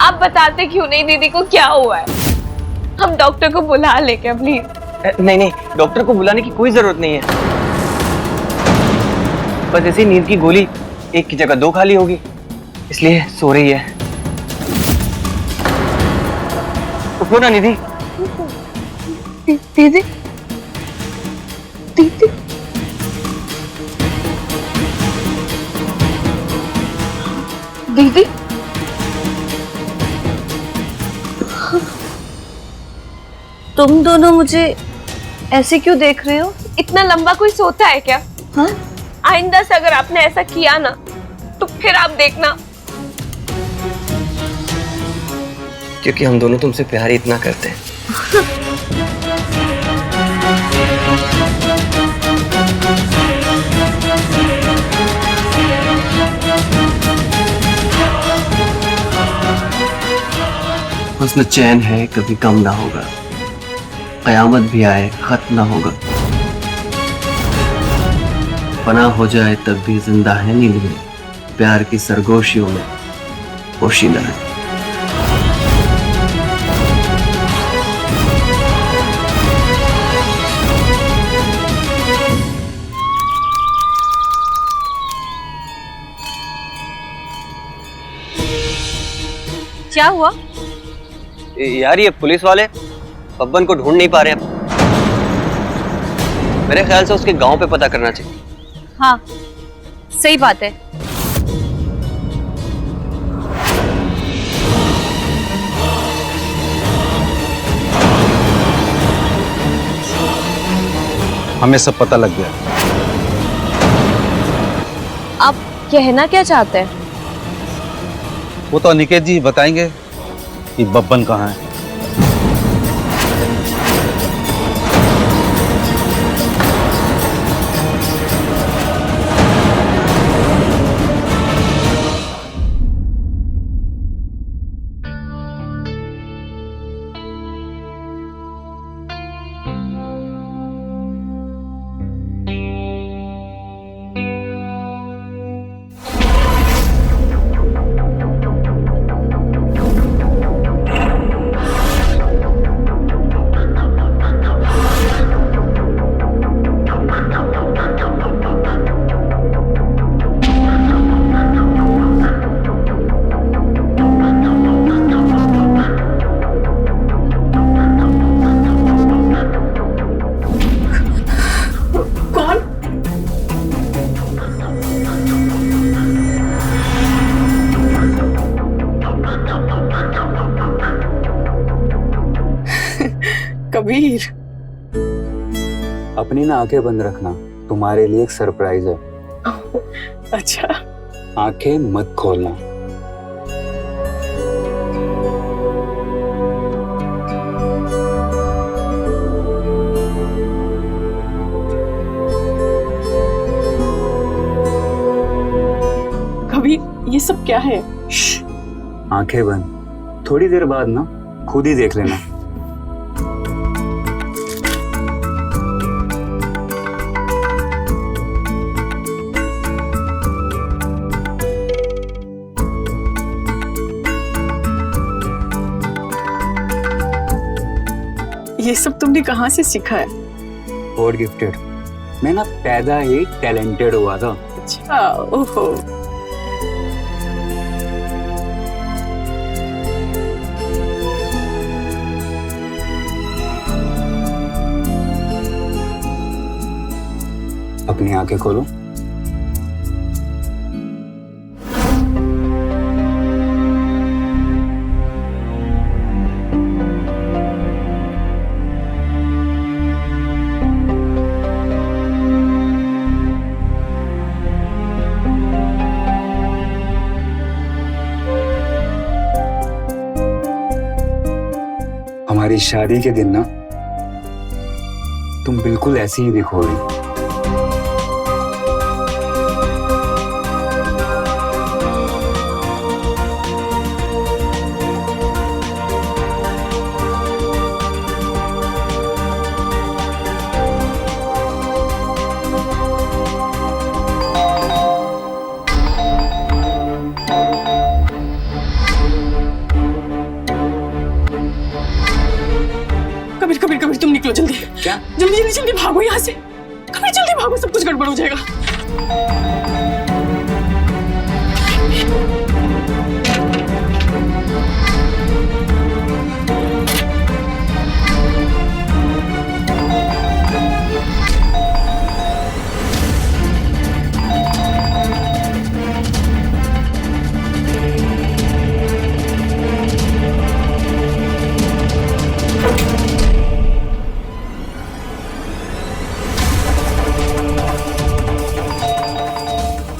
आप बताते क्यों नहीं दीदी को क्या हुआ है? हम डॉक्टर को बुला ले क्या प्लीज? नहीं नहीं, डॉक्टर को बुलाने की कोई जरूरत नहीं है। बस ऐसी नींद की गोली एक की जगह 2 खाली होगी, इसलिए सो रही है। उठो ना निधि। दीदी दीदी दीदी तुम दोनों मुझे ऐसे क्यों देख रहे हो? इतना लंबा कोई सोता है क्या? हाँ? आइंदा से अगर आपने ऐसा किया ना तो फिर आप देखना। क्योंकि हम दोनों तुमसे प्यार ही इतना करते हैं। हुस्न चैन है, कभी कम ना होगा। कयामत भी आए, खत्म ना होगा। फना हो जाए तब भी जिंदा है नींद में, प्यार की सरगोशियों में पोशीदा है। क्या हुआ? यार ये पुलिस वाले बब्बन को ढूंढ नहीं पा रहे हैं। मेरे ख्याल से उसके गांव पे पता करना चाहिए। हाँ सही बात है। हमें सब पता लग गया। आप कहना क्या चाहते हैं? वो तो अनिकेत जी बताएंगे कि बब्बन कहाँ है। कबीर, अपनी ना आंखें बंद रखना, तुम्हारे लिए एक सरप्राइज है। अच्छा। आंखें मत खोलना। कबीर, ये सब क्या है? आंखें बंद, थोड़ी देर बाद ना खुद ही देख लेना। ये सब तुमने कहाँ से सीखा है? God gifted. मैं ना पैदा ही टैलेंटेड हुआ था। अच्छा, ओहो। अपनी आंखें खोलो। हमारी शादी के दिन ना तुम बिल्कुल ऐसी ही दिखोगी। कबीर कबीर कबीर, तुम निकलो जल्दी। क्या? जल्दी जल्दी जल्दी भागो यहाँ से। कबीर जल्दी भागो, सब कुछ गड़बड़ हो जाएगा।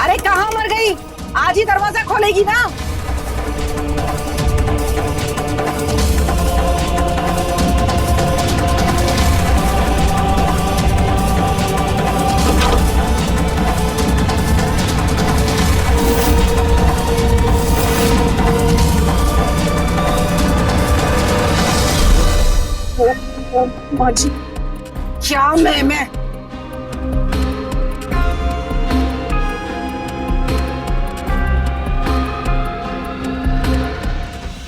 अरे कहाँ मर गई? आज ही दरवाजा खोलेगी ना? माँ जी, क्या मैं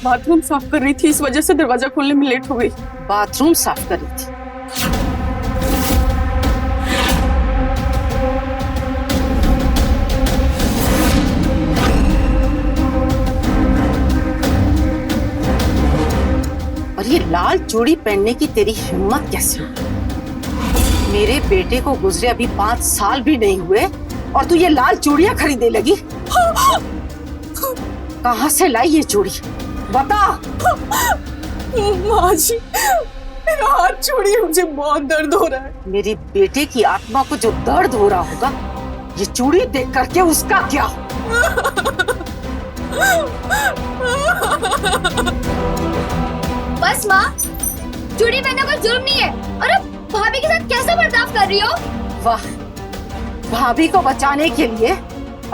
बाथरूम साफ कर रही थी, इस वजह से दरवाजा खोलने में लेट हो गई। बाथरूम साफ कर रही थी? और ये लाल चूड़ी पहनने की तेरी हिम्मत कैसे हुई? मेरे बेटे को गुजरे अभी 5 साल भी नहीं हुए और तू ये लाल चूड़ियां खरीदने लगी। कहाँ से लाई ये चूड़ी बता। माँ जी, मेरा हाथ छोड़िए, मुझे बहुत दर्द हो रहा है। मेरी बेटे की आत्मा को जो दर्द हो रहा होगा, ये चूड़ी देख करके उसका क्या? बस माँ, चूड़ी पहनना कोई जुर्म नहीं है। और अब भाभी के साथ कैसे बर्ताव कर रही हो? वाह, भाभी को बचाने के लिए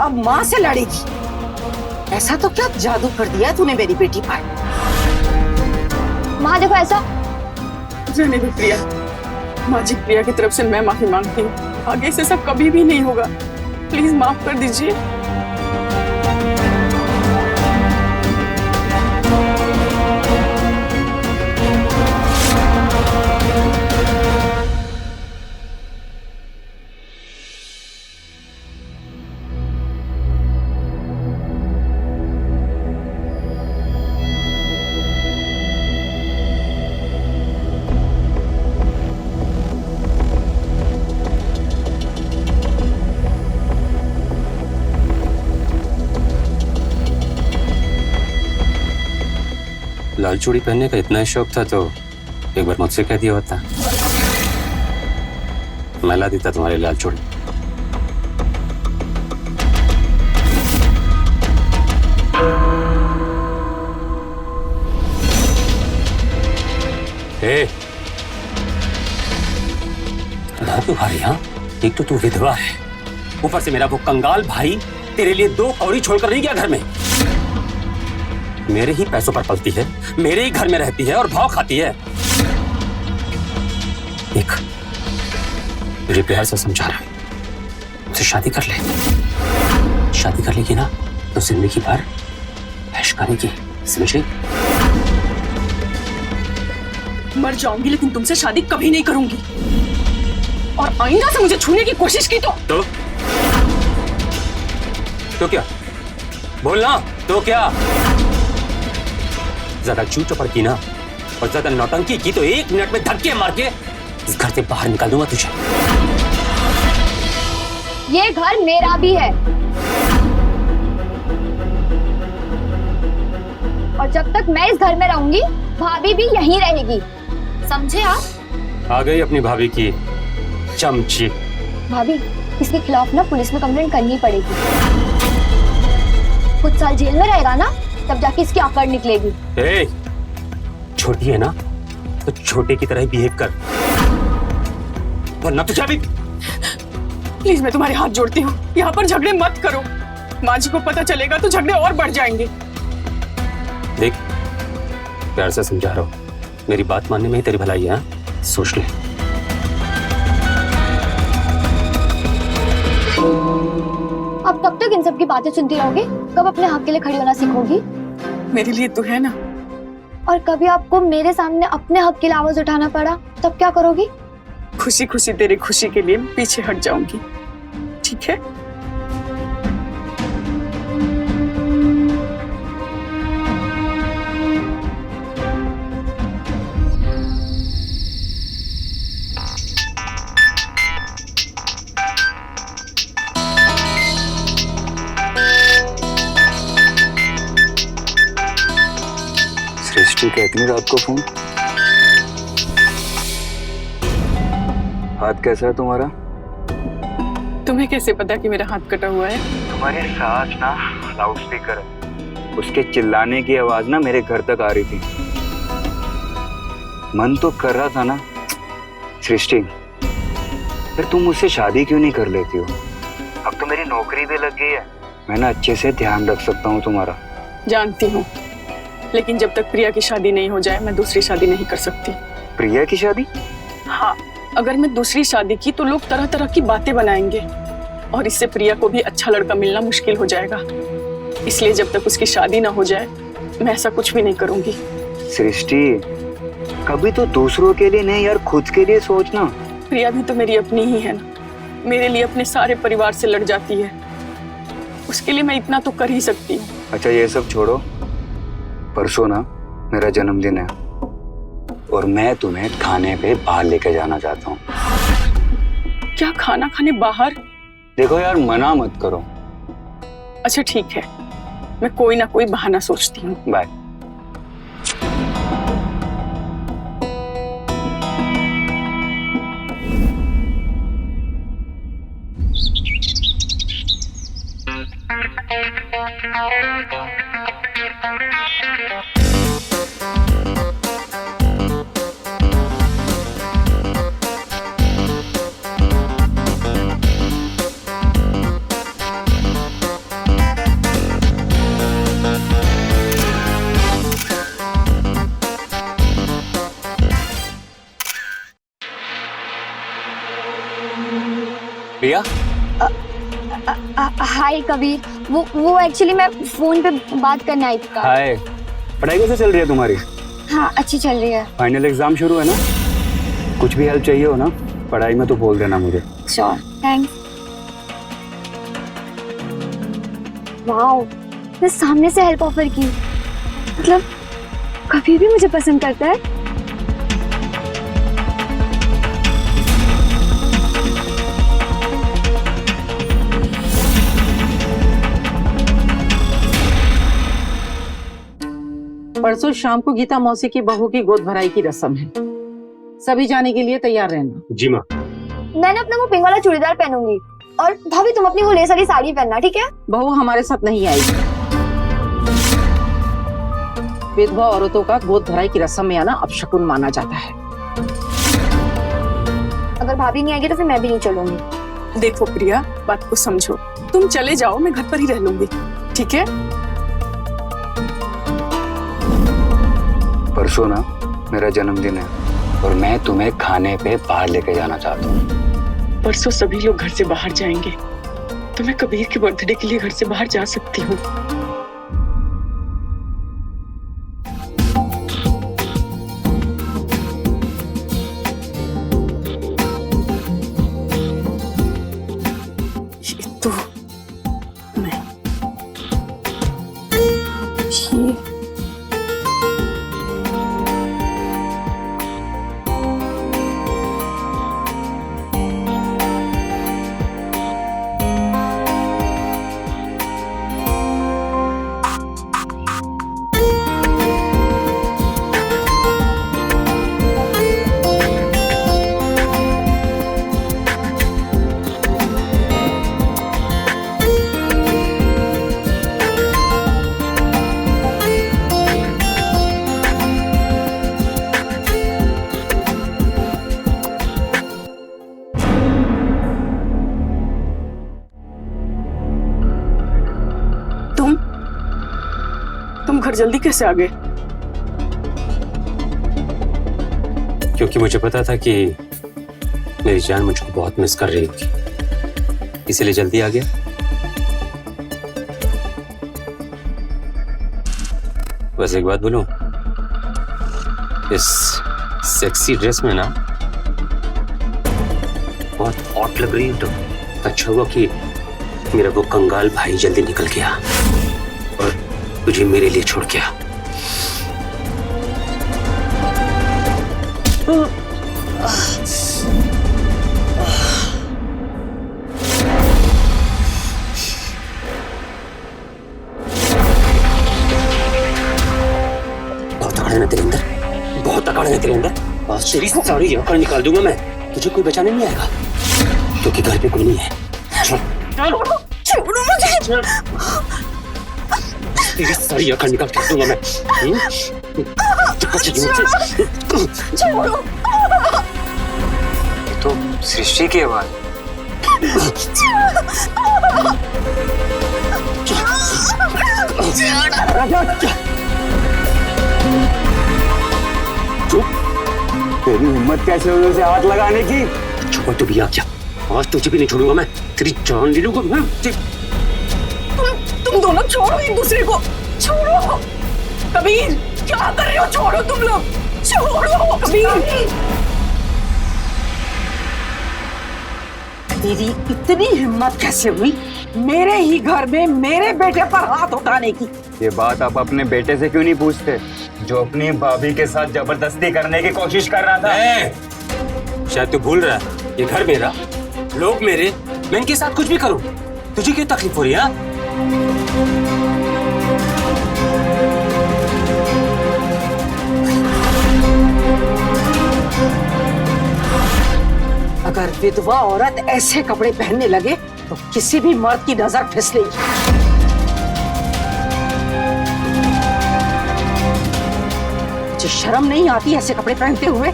अब माँ से लड़ेगी। ऐसा तो क्या जादू कर दिया तूने मेरी बेटी पर? माँ देखो, ऐसा रहने दो प्रिया। माँ जी, प्रिया की तरफ से मैं माफी मांगती हूँ। आगे से सब कभी भी नहीं होगा। प्लीज माफ कर दीजिए। लाल चूड़ी पहनने का इतना शौक था तो एक बार मुझसे कह दिया होता, मैं ला देता तुम्हारी लाल चूड़ी। तुम्हारी, हाँ, एक तो तू विधवा है, ऊपर से मेरा वो कंगाल भाई तेरे लिए 2 कौड़ी छोड़कर नहीं गया घर में। मेरे ही पैसों पर पलती है, मेरे ही घर में रहती है और भाव खाती है। देख, मेरे प्यार से समझा रहा है, मुझसे शादी कर ले। शादी कर लेगी ना तो जिंदगी भर ऐश करेगी, समझी? मर जाऊंगी लेकिन तुमसे शादी कभी नहीं करूंगी। और आइंदा से मुझे छूने की कोशिश की तो क्या बोलना? तो क्या ज्यादा चूचोपर की ना और ज्यादा नौटंकी की तो 1 मिनट में धक्के मार के इस घर से बाहर निकाल दूंगा तुझे। ये घर मेरा भी है और जब तक मैं इस घर में रहूंगी भाभी भी यहीं रहेगी, समझे आप? आ गई अपनी भाभी की चमची। भाभी, इसके खिलाफ ना पुलिस में कंप्लेंट करनी पड़ेगी। कुछ साल जेल में रहेगा ना, तब जाके इसकी आकड़ निकलेगी। ए, छोटी है ना तो छोटे की तरह ही बिहेव कर, वरना तुझे भी। प्लीज मैं तुम्हारे हाथ जोड़ती हूँ, यहाँ पर झगड़े मत करो। माँ जी को पता चलेगा तो झगड़े और बढ़ जाएंगे। देख, प्यार से समझा रहा हूँ, मेरी बात मानने में ही तेरी भलाई है, सोच ले। अब कब तक इन सब की बातें सुनती रहोगी? कब अपने हक के लिए खड़ी होना सीखोगी? मेरे लिए तो है ना। और कभी आपको मेरे सामने अपने हक के लिए आवाज उठाना पड़ा तब क्या करोगी? खुशी खुशी तेरी खुशी के लिए पीछे हट जाऊंगी, ठीक है? सृष्टि का इतनी रात को फोन? हाथ कैसा है तुम्हारा? तुम्हें कैसे पता कि मेरा हाथ कटा हुआ है? तुम्हारी सास ना लाउड स्पीकर है, उसके चिल्लाने की आवाज ना मेरे घर तक आ रही थी। मन तो कर रहा था ना, सृष्टि फिर तुम मुझसे शादी क्यों नहीं कर लेती हो? अब तो मेरी नौकरी भी लग गई है, मैं ना अच्छे से ध्यान रख सकता हूँ तुम्हारा। जानती हूँ, लेकिन जब तक प्रिया की शादी नहीं हो जाए मैं दूसरी शादी नहीं कर सकती। प्रिया की शादी? हाँ, अगर मैं दूसरी शादी की तो लोग तरह तरह की बातें बनाएंगे और इससे प्रिया को भी अच्छा लड़का मिलना मुश्किल हो जाएगा। इसलिए जब तक उसकी शादी ना हो जाए मैं ऐसा कुछ भी नहीं करूंगी। सृष्टि, कभी तो दूसरों के लिए नहीं यार, खुद के लिए सोचना। प्रिया भी तो मेरी अपनी ही है ना, मेरे लिए अपने सारे परिवार से लड़ जाती है, उसके लिए मैं इतना तो कर ही सकती हूँ। अच्छा ये सब छोड़ो, परसों ना मेरा जन्मदिन है, और मैं तुम्हें खाने पे बाहर लेके जाना चाहता हूँ। क्या खाना खाने बाहर? देखो यार, मना मत करो। अच्छा ठीक है, मैं कोई ना कोई बहाना सोचती हूँ। बाय। प्रिया, हाय कबीर, वो एक्चुअली मैं फोन पे बात करने आई थी। हाय, पढ़ाई कैसे चल रही है तुम्हारी? हाँ अच्छी चल रही है। फाइनल एग्जाम शुरू है ना, कुछ भी हेल्प चाहिए हो ना पढ़ाई में तो बोल देना मुझे। Sure, thanks. वाओ, मैं सामने से हेल्प ऑफर की, मतलब कबीर भी मुझे पसंद करता है। परसों शाम को गीता मौसी की बहू की गोद भराई की रस्म है, सभी जाने के लिए तैयार रहना। जी माँ। मैं ना अपना वो पिंक वाला चूड़ीदार पहनूंगी और भाभी तुम अपनी वो लेस वाली साड़ी पहनना, ठीक है? बहू हमारे साथ नहीं आएगी। विधवा औरतों का गोद भराई की रस्म में आना अपशकुन माना जाता है। अगर भाभी नहीं आएगी तो फिर मैं भी नहीं चलूंगी। देखो प्रिया, बात को समझो, तुम चले जाओ, मैं घर पर ही रह लूंगी, ठीक है? परसों ना मेरा जन्मदिन है और मैं तुम्हें खाने पे बाहर लेके जाना चाहता हूँ। परसों सभी लोग घर से बाहर जाएंगे, तो मैं कबीर के बर्थडे के लिए घर से बाहर जा सकती हूँ। ये तो नहीं, ये तुम घर जल्दी कैसे आ गए? क्योंकि मुझे पता था कि मेरी जान मुझको बहुत मिस कर रही होगी, इसीलिए जल्दी आ गया। बस एक बात बोलूं, इस सेक्सी ड्रेस में ना बहुत हॉट लग रही है। तो अच्छा हुआ कि मेरा वो कंगाल भाई जल्दी निकल गया और तुझे मेरे लिए छोड़ गया। बहुत अकड़ है तेरे अंदर, बहुत अकड़ है तेरे अंदर। आज तेरी सारी अकड़ निकाल दूंगा मैं, तुझे कोई बचाने नहीं आएगा क्योंकि घर पे कोई नहीं है। छोड़ो मुझे, तेरी सारी अकड़ निकाल के दूंगा मैं। छोड़ो। ये तो सृष्टि की आवाज। तेरी हिम्मत कैसे हुई उसे हाथ लगाने की? छोड़ तू भी आ क्या, आज तुझे भी नहीं छोड़ूंगा मैं, तेरी जान ले लूंगा मैं। तुम दोनों छोड़ो एक दूसरे को, छोड़ो। कबीर क्या कर रहे हो? छोड़ो तुम लोग, छोड़ो कबीर। तेरी इतनी हिम्मत कैसे हुई मेरे ही घर में मेरे बेटे पर हाथ उठाने की? ये बात आप अपने बेटे से क्यों नहीं पूछते, जो अपनी भाभी के साथ जबरदस्ती करने की कोशिश कर रहा था? शायद तू भूल रहा है, ये घर मेरा, लोग मेरे, मैं इनके साथ कुछ भी करूं, तुझे क्यों तकलीफ हो रही है? अगर विधवा औरत ऐसे कपड़े पहनने लगे तो किसी भी मर्द की नजर फिसलेगी। मुझे शर्म नहीं आती ऐसे कपड़े पहनते हुए?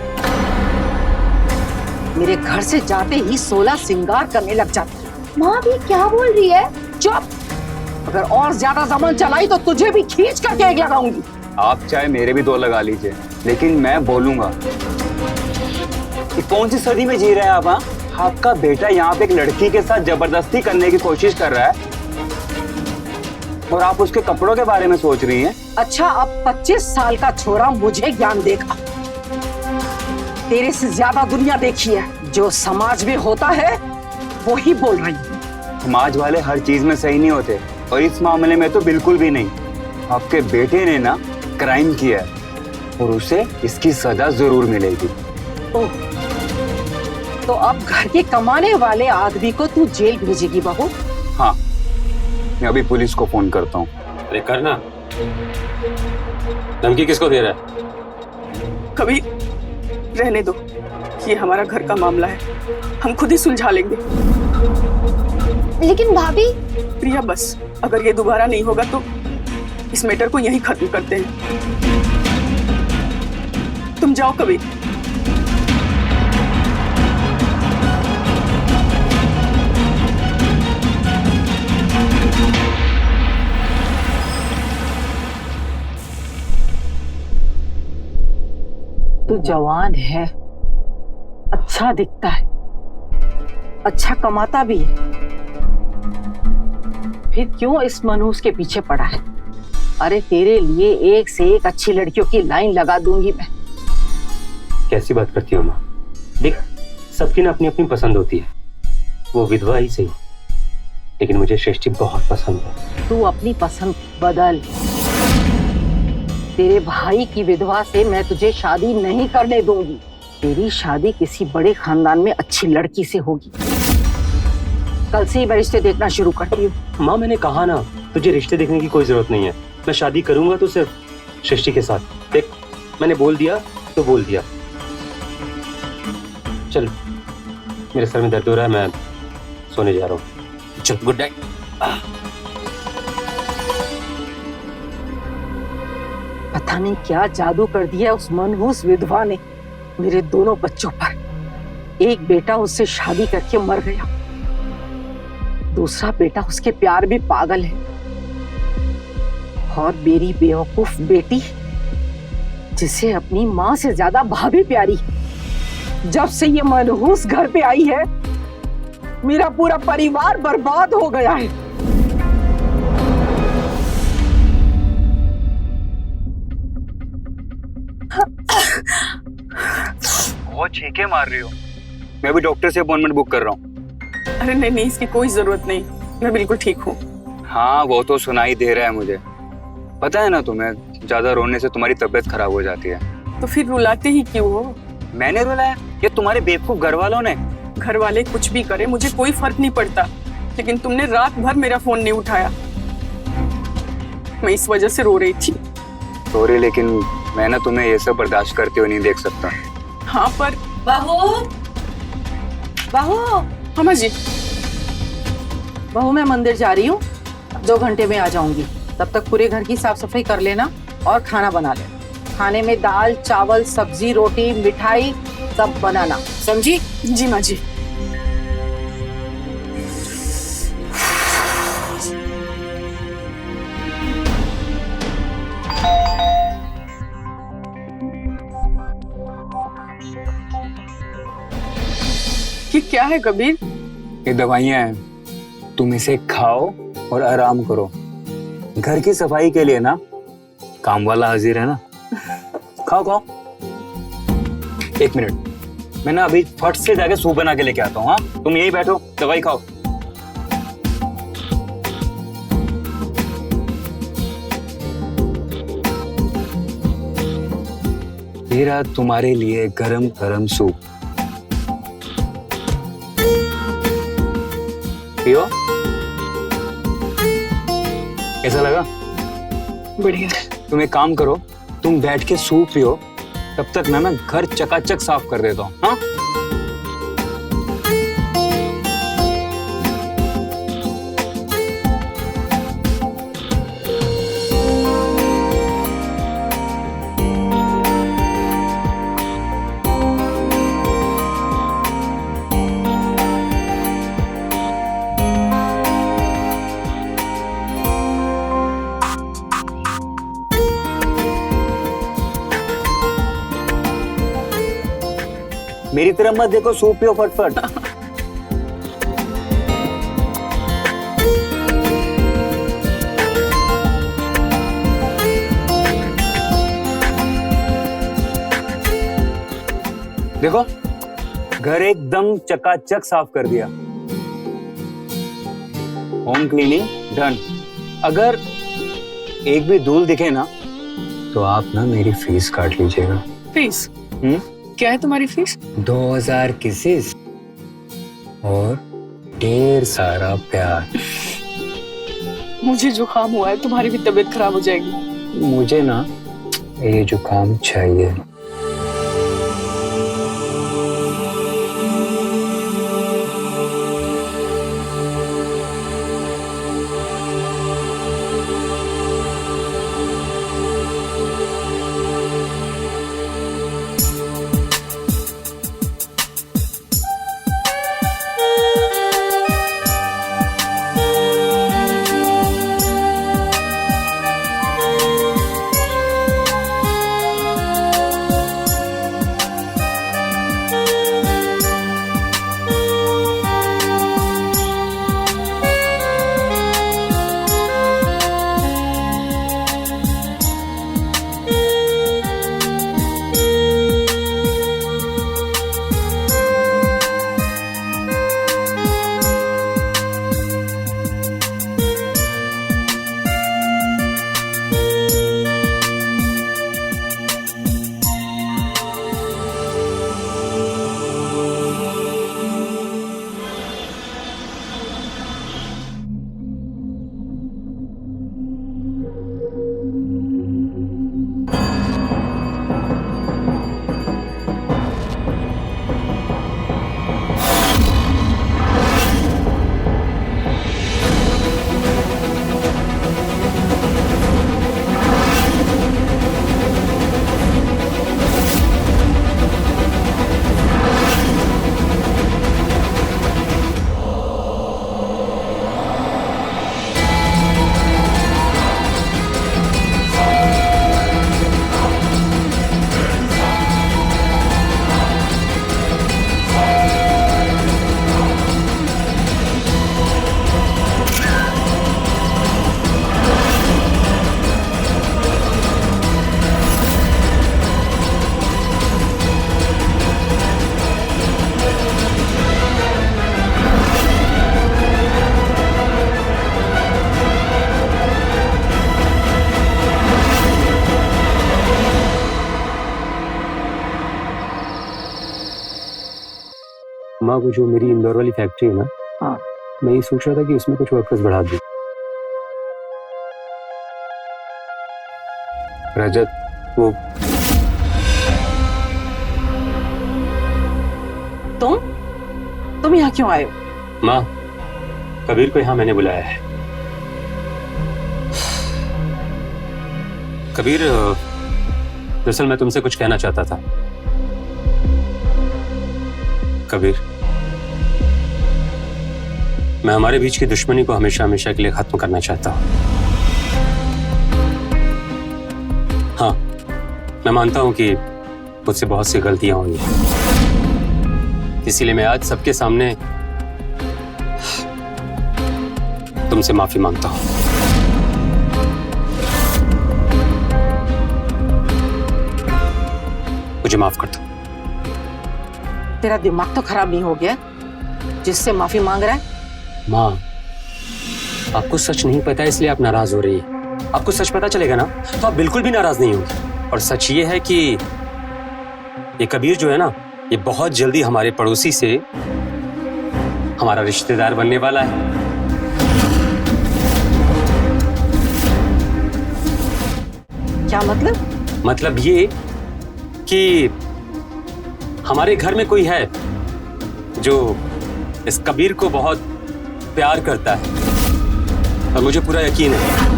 मेरे घर से जाते ही 16 श्रृंगार करने लग जाती है। माँ भी क्या बोल रही है? चुप! अगर और ज्यादा जबान चलाई तो तुझे भी खींच करके एक लगाऊंगी। आप चाहे मेरे भी 2 लगा लीजिए, लेकिन मैं बोलूंगा। ये कौन सी सदी में जी रहे हैं आप? हाँ, आपका बेटा यहाँ पे एक लड़की के साथ जबरदस्ती करने की कोशिश कर रहा है और आप उसके कपड़ों के बारे में सोच रही हैं। अच्छा, अब 25 साल का छोरा मुझे ज्ञान देगा। तेरे से ज्यादा दुनिया देखी है। जो समाज में होता है वो ही बोल रही है। समाज वाले हर चीज में सही नहीं होते, और इस मामले में तो बिल्कुल भी नहीं। आपके बेटे ने ना क्राइम किया है और उसे इसकी सजा जरूर मिलेगी। ओह, तो अब घर के कमाने वाले आदमी को तू जेल भेजेगी बहू? हाँ, मैं अभी पुलिस को फोन करता हूँ। अरे करना, धमकी किसको दे रहा है? कभी रहने दो, ये हमारा घर का मामला है, हम खुद ही सुलझा लेंगे। लेकिन भाभी। प्रिया बस, अगर ये दोबारा नहीं होगा तो इस मैटर को यहीं खत्म करते हैं। तुम जाओ कभी। तू जवान है, अच्छा दिखता है, अच्छा कमाता भी है, फिर क्यों इस मनहूस के पीछे पड़ा है? अरे तेरे लिए एक से एक अच्छी लड़कियों की लाइन लगा दूंगी मैं। कैसी बात करती हो माँ? देख, सबकी ना अपनी अपनी पसंद होती है, वो विधवा ही सही, लेकिन मुझे सृष्टि बहुत पसंद है। तू अपनी पसंद बदल। तेरे भाई की विधवा से मैं तुझे शादी नहीं करने दूंगी। तेरी शादी किसी बड़े खानदान में अच्छी लड़की से होगी। कल से ही मैं रिश्ते देखना शुरू करती हूँ। माँ, मैंने कहा ना, तुझे रिश्ते देखने की कोई जरूरत नहीं है। मैं शादी करूंगा तो सिर्फ सृष्टि के साथ। देख, मैंने बोल दिया तो बोल दिया। चल, मेरे सर में दर्द हो रहा है, मैं सोने जा रहा हूँ। चल, गुड नाइट। पता नहीं क्या जादू कर दिया उस मनहूस विधवा ने मेरे दोनों बच्चों पर। एक बेटा उससे शादी करके मर गया, दूसरा बेटा उसके प्यार में पागल है, और मेरी बेवकूफ बेटी जिसे अपनी माँ से ज्यादा भाभी प्यारी। जब से ये मनहूस घर पे आई है, मेरा पूरा परिवार बर्बाद हो गया है। बहुत छींके मार रही हो। मैं भी डॉक्टर से अपॉइंटमेंट बुक कर रहा हूँ। अरे नहीं, इसकी कोई जरूरत नहीं, मैं बिल्कुल ठीक हूँ। हाँ, वो तो सुनाई दे रहा है मुझे। पता है ना तुम्हें, ज्यादा रोने से तुम्हारी तबीयत खराब हो जाती है। तो फिर रुलाते ही क्यों हो? मैंने रुलाया या तुम्हारे बेवकूफ घर वालों ने? घर वाले कुछ भी करे मुझे कोई फर्क नहीं पड़ता, लेकिन तुमने रात भर मेरा फोन नहीं उठाया। मैं इस वजह से रो रही थी। सॉरी, लेकिन मैं ना तुम्हें ये सब बर्दाश्त करते हुए नहीं देख सकता। हाँ पर बहू, बहू, अम्मा जी, बहू मैं मंदिर जा रही हूँ, 2 घंटे में आ जाऊंगी। तब तक पूरे घर की साफ सफाई कर लेना और खाना बना लेना। खाने में दाल, चावल, सब्जी, रोटी, मिठाई सब बनाना, समझी? जी माँ जी। ये क्या है कबीर? ये दवाइयाँ हैं, तुम इसे खाओ और आराम करो। घर की सफाई के लिए ना काम वाला हाजिर है ना। खाओ खाओ। 1 मिनट, मैं ना अभी फट से जाके सूप बना के लेके आता हूँ। हाँ, तुम यही बैठो, दवाई खाओ। मेरा तुम्हारे लिए गरम गरम सूप। पियो। कैसा लगा? बढ़िया। तुम एक काम करो, तुम बैठ के सूप पियो, तब तक ना मैं घर चकाचक साफ कर देता हूँ। हाँ? मेरी तरफ मत देखो, सूप पियो फटफट। देखो, घर एकदम चकाचक साफ कर दिया। Home cleaning done. अगर एक भी धूल दिखे ना तो आप ना मेरी फीस काट लीजिएगा। फीस? क्या है तुम्हारी फीस? 2000 किसेस और ढेर सारा प्यार। मुझे जुकाम हुआ है, तुम्हारी भी तबीयत खराब हो जाएगी। मुझे ना ये जुकाम चाहिए। माँ, वो जो मेरी इंदौर वाली फैक्ट्री है ना, हाँ, मैं ये सोच रहा था कि उसमें कुछ वर्कर्स बढ़ा दूं। रजत, वो तुम यहाँ क्यों आए हो? माँ, कबीर को यहाँ मैंने बुलाया है। कबीर, दरअसल मैं तुमसे कुछ कहना चाहता था। कबीर, मैं हमारे बीच की दुश्मनी को हमेशा हमेशा के लिए खत्म करना चाहता हूं। हाँ, मैं मानता हूं कि मुझसे बहुत सी गलतियां हुई हैं, इसीलिए मैं आज सबके सामने तुमसे माफी मांगता हूं। मुझे माफ कर दो। तेरा दिमाग तो खराब नहीं हो गया जिससे माफी मांग रहा है? माँ, आपको सच नहीं पता इसलिए आप नाराज हो रही है। आपको सच पता चलेगा ना तो आप बिल्कुल भी नाराज नहीं होंगी। और सच ये है कि ये कबीर जो है ना, ये बहुत जल्दी हमारे पड़ोसी से हमारा रिश्तेदार बनने वाला है। क्या मतलब? मतलब ये कि हमारे घर में कोई है जो इस कबीर को बहुत प्यार करता है, और मुझे पूरा यकीन है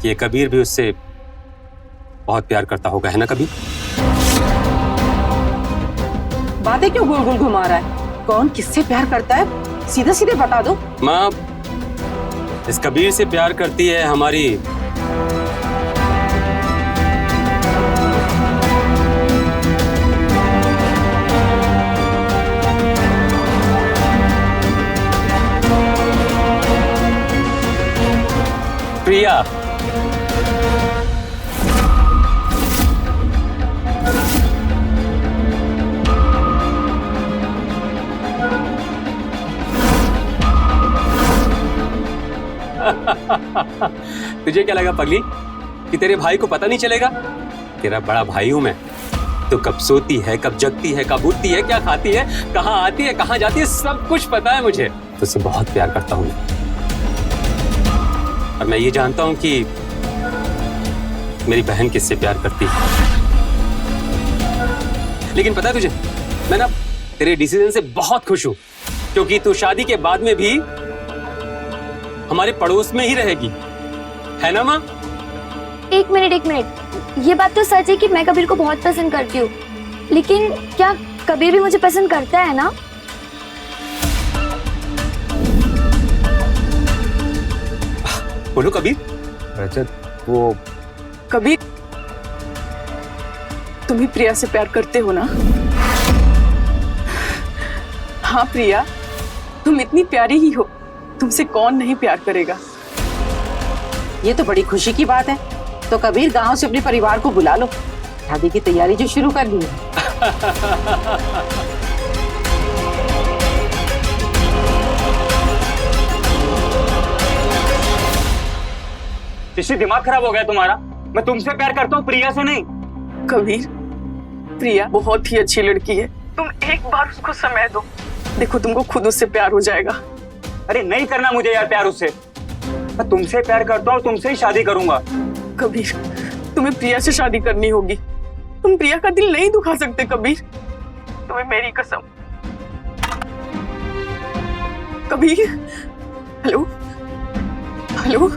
कि ये कबीर भी उससे बहुत प्यार करता होगा, है ना कबीर? बातें क्यों गोल गोल घुमा रहा है? कौन किससे प्यार करता है? सीधे सीधे बता दो। माँ, इस कबीर से प्यार करती है हमारी प्रिया। तुझे क्या लगा पगली कि तेरे भाई को पता नहीं चलेगा? तेरा बड़ा भाई हूं मैं। तो कब सोती है, कब जगती है, कब उठती है, क्या खाती है, कहाँ आती है, कहाँ जाती है, सब कुछ पता है मुझे। तुझसे बहुत प्यार करता हूं और मैं ये जानता हूं कि मेरी बहन किससे प्यार करती है। लेकिन पता है तुझे, मैं ना तेरे डिसीजन से बहुत खुश हूं, क्योंकि तू शादी के बाद में भी हमारे पड़ोस में ही रहेगी, है ना माँ? एक मिनट, ये बात तो सच है कि मैं कबीर को बहुत पसंद करती हूँ, लेकिन क्या कबीर भी मुझे पसंद करता है ना? बोलो कबीर। रजत, वो कबीर, तुम ही प्रिया से प्यार करते हो ना? हाँ प्रिया, तुम इतनी प्यारी ही हो, तुमसे कौन नहीं प्यार करेगा। ये तो बड़ी खुशी की बात है। तो कबीर, गांव से अपने परिवार को बुला लो, शादी की तैयारी जो शुरू कर दी है। किसी दिमाग खराब हो गया तुम्हारा? मैं तुमसे प्यार करता हूँ, प्रिया से नहीं। कबीर, प्रिया बहुत ही अच्छी लड़की है, तुम एक बार उसको समय दो, देखो तुमको खुद उससे प्यार हो जाएगा। अरे नहीं करना मुझे यार प्यार उससे। मैं तुमसे प्यार करता हूँ, तुमसे ही शादी करूंगा। कबीर, तुम्हें प्रिया से शादी करनी होगी, तुम प्रिया का दिल नहीं दुखा सकते कबीर, तुम्हें मेरी कसम। कबीर, हेलो हेलो,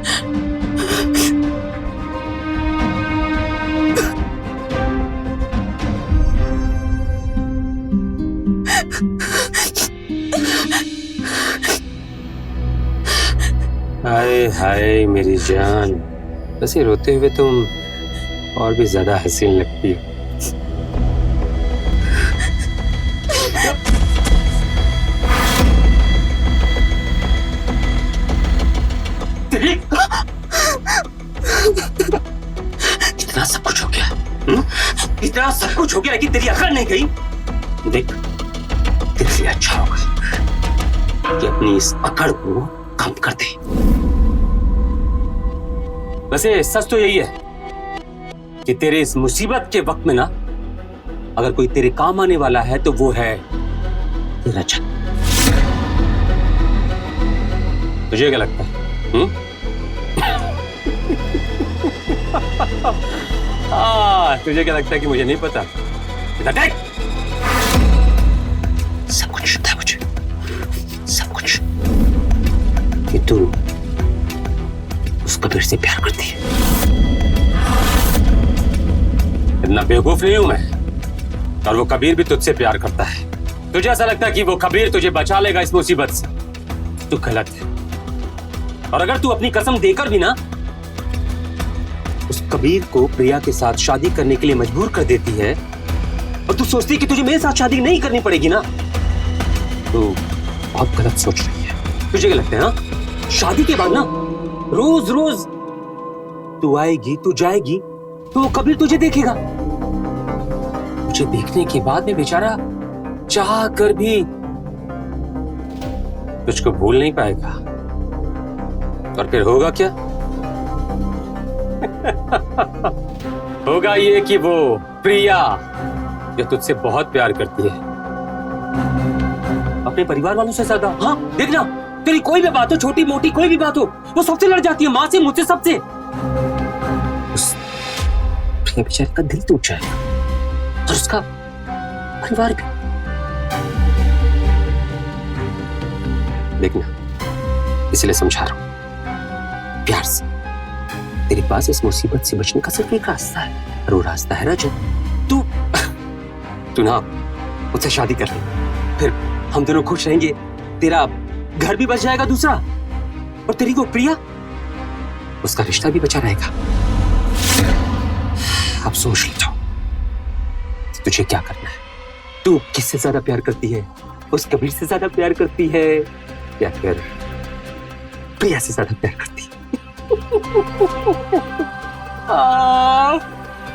हाय हाय मेरी जान, वैसे रोते हुए तुम और भी ज्यादा हसीन लगती हो। इतना सब कुछ हो गया, इतना सब कुछ हो गया, लेकिन तेरी अकल नहीं गई। देख, तेरे लिए अच्छा होगा कि अपनी इस अकड़ को कम कर दे। वैसे सच तो यही है कि तेरे इस मुसीबत के वक्त में ना, अगर कोई तेरे काम आने वाला है तो वो है रजत। तुझे क्या लगता है? तुझे क्या लगता है कि मुझे नहीं पता? सब कुछ पता है मुझे, सब कुछ, कि तू उस कबीर से प्यार करती है। इतना बेवकूफ नहीं हूं मैं, और वो कबीर भी तुझसे प्यार करता है। तुझे ऐसा लगता है कि वो कबीर तुझे बचा लेगा इस मुसीबत से? तू गलत है। और अगर तू अपनी कसम देकर भी ना उस कबीर को प्रिया के साथ शादी करने के लिए मजबूर कर देती है, और तू सोचती है कि तुझे मेरे साथ शादी नहीं करनी पड़ेगी ना, तो बहुत गलत सोच रही है। तुझे क्या लगता है ना, शादी के बाद ना रोज रोज तू आएगी, तू जाएगी, तो कबीर तुझे देखेगा। तुझे देखने के बाद में बेचारा चाह कर भी तुझको भूल नहीं पाएगा। और फिर होगा क्या? होगा ये कि वो प्रिया जो तुझसे बहुत प्यार करती है, अपने परिवार वालों से ज्यादा। हाँ देखना, तेरी कोई भी बात हो, छोटी मोटी कोई भी बात हो, वो सबसे लड़ जाती है, माँ से, मुझसे, सबसे। उस प्रिया बेचारी का दिल टूट जाएगा और उसका परिवार भी। देखना, इसलिए समझा रहा हूं प्यार से। तेरे पास इस मुसीबत से बचने का सिर्फ एक रास्ता है, और वो रास्ता है रजत। तू ना मुझसे शादी कर ले, फिर हम दोनों खुश रहेंगे, तेरा घर भी बच जाएगा दूसरा, और तेरी वो प्रिया, उसका रिश्ता भी बचा रहेगा। अब सोच लेता हूं तुझे क्या करना है। तू किससे ज्यादा प्यार करती है? उस कबीर से ज्यादा प्यार करती है या फिर प्रिया से ज्यादा प्यार करती है?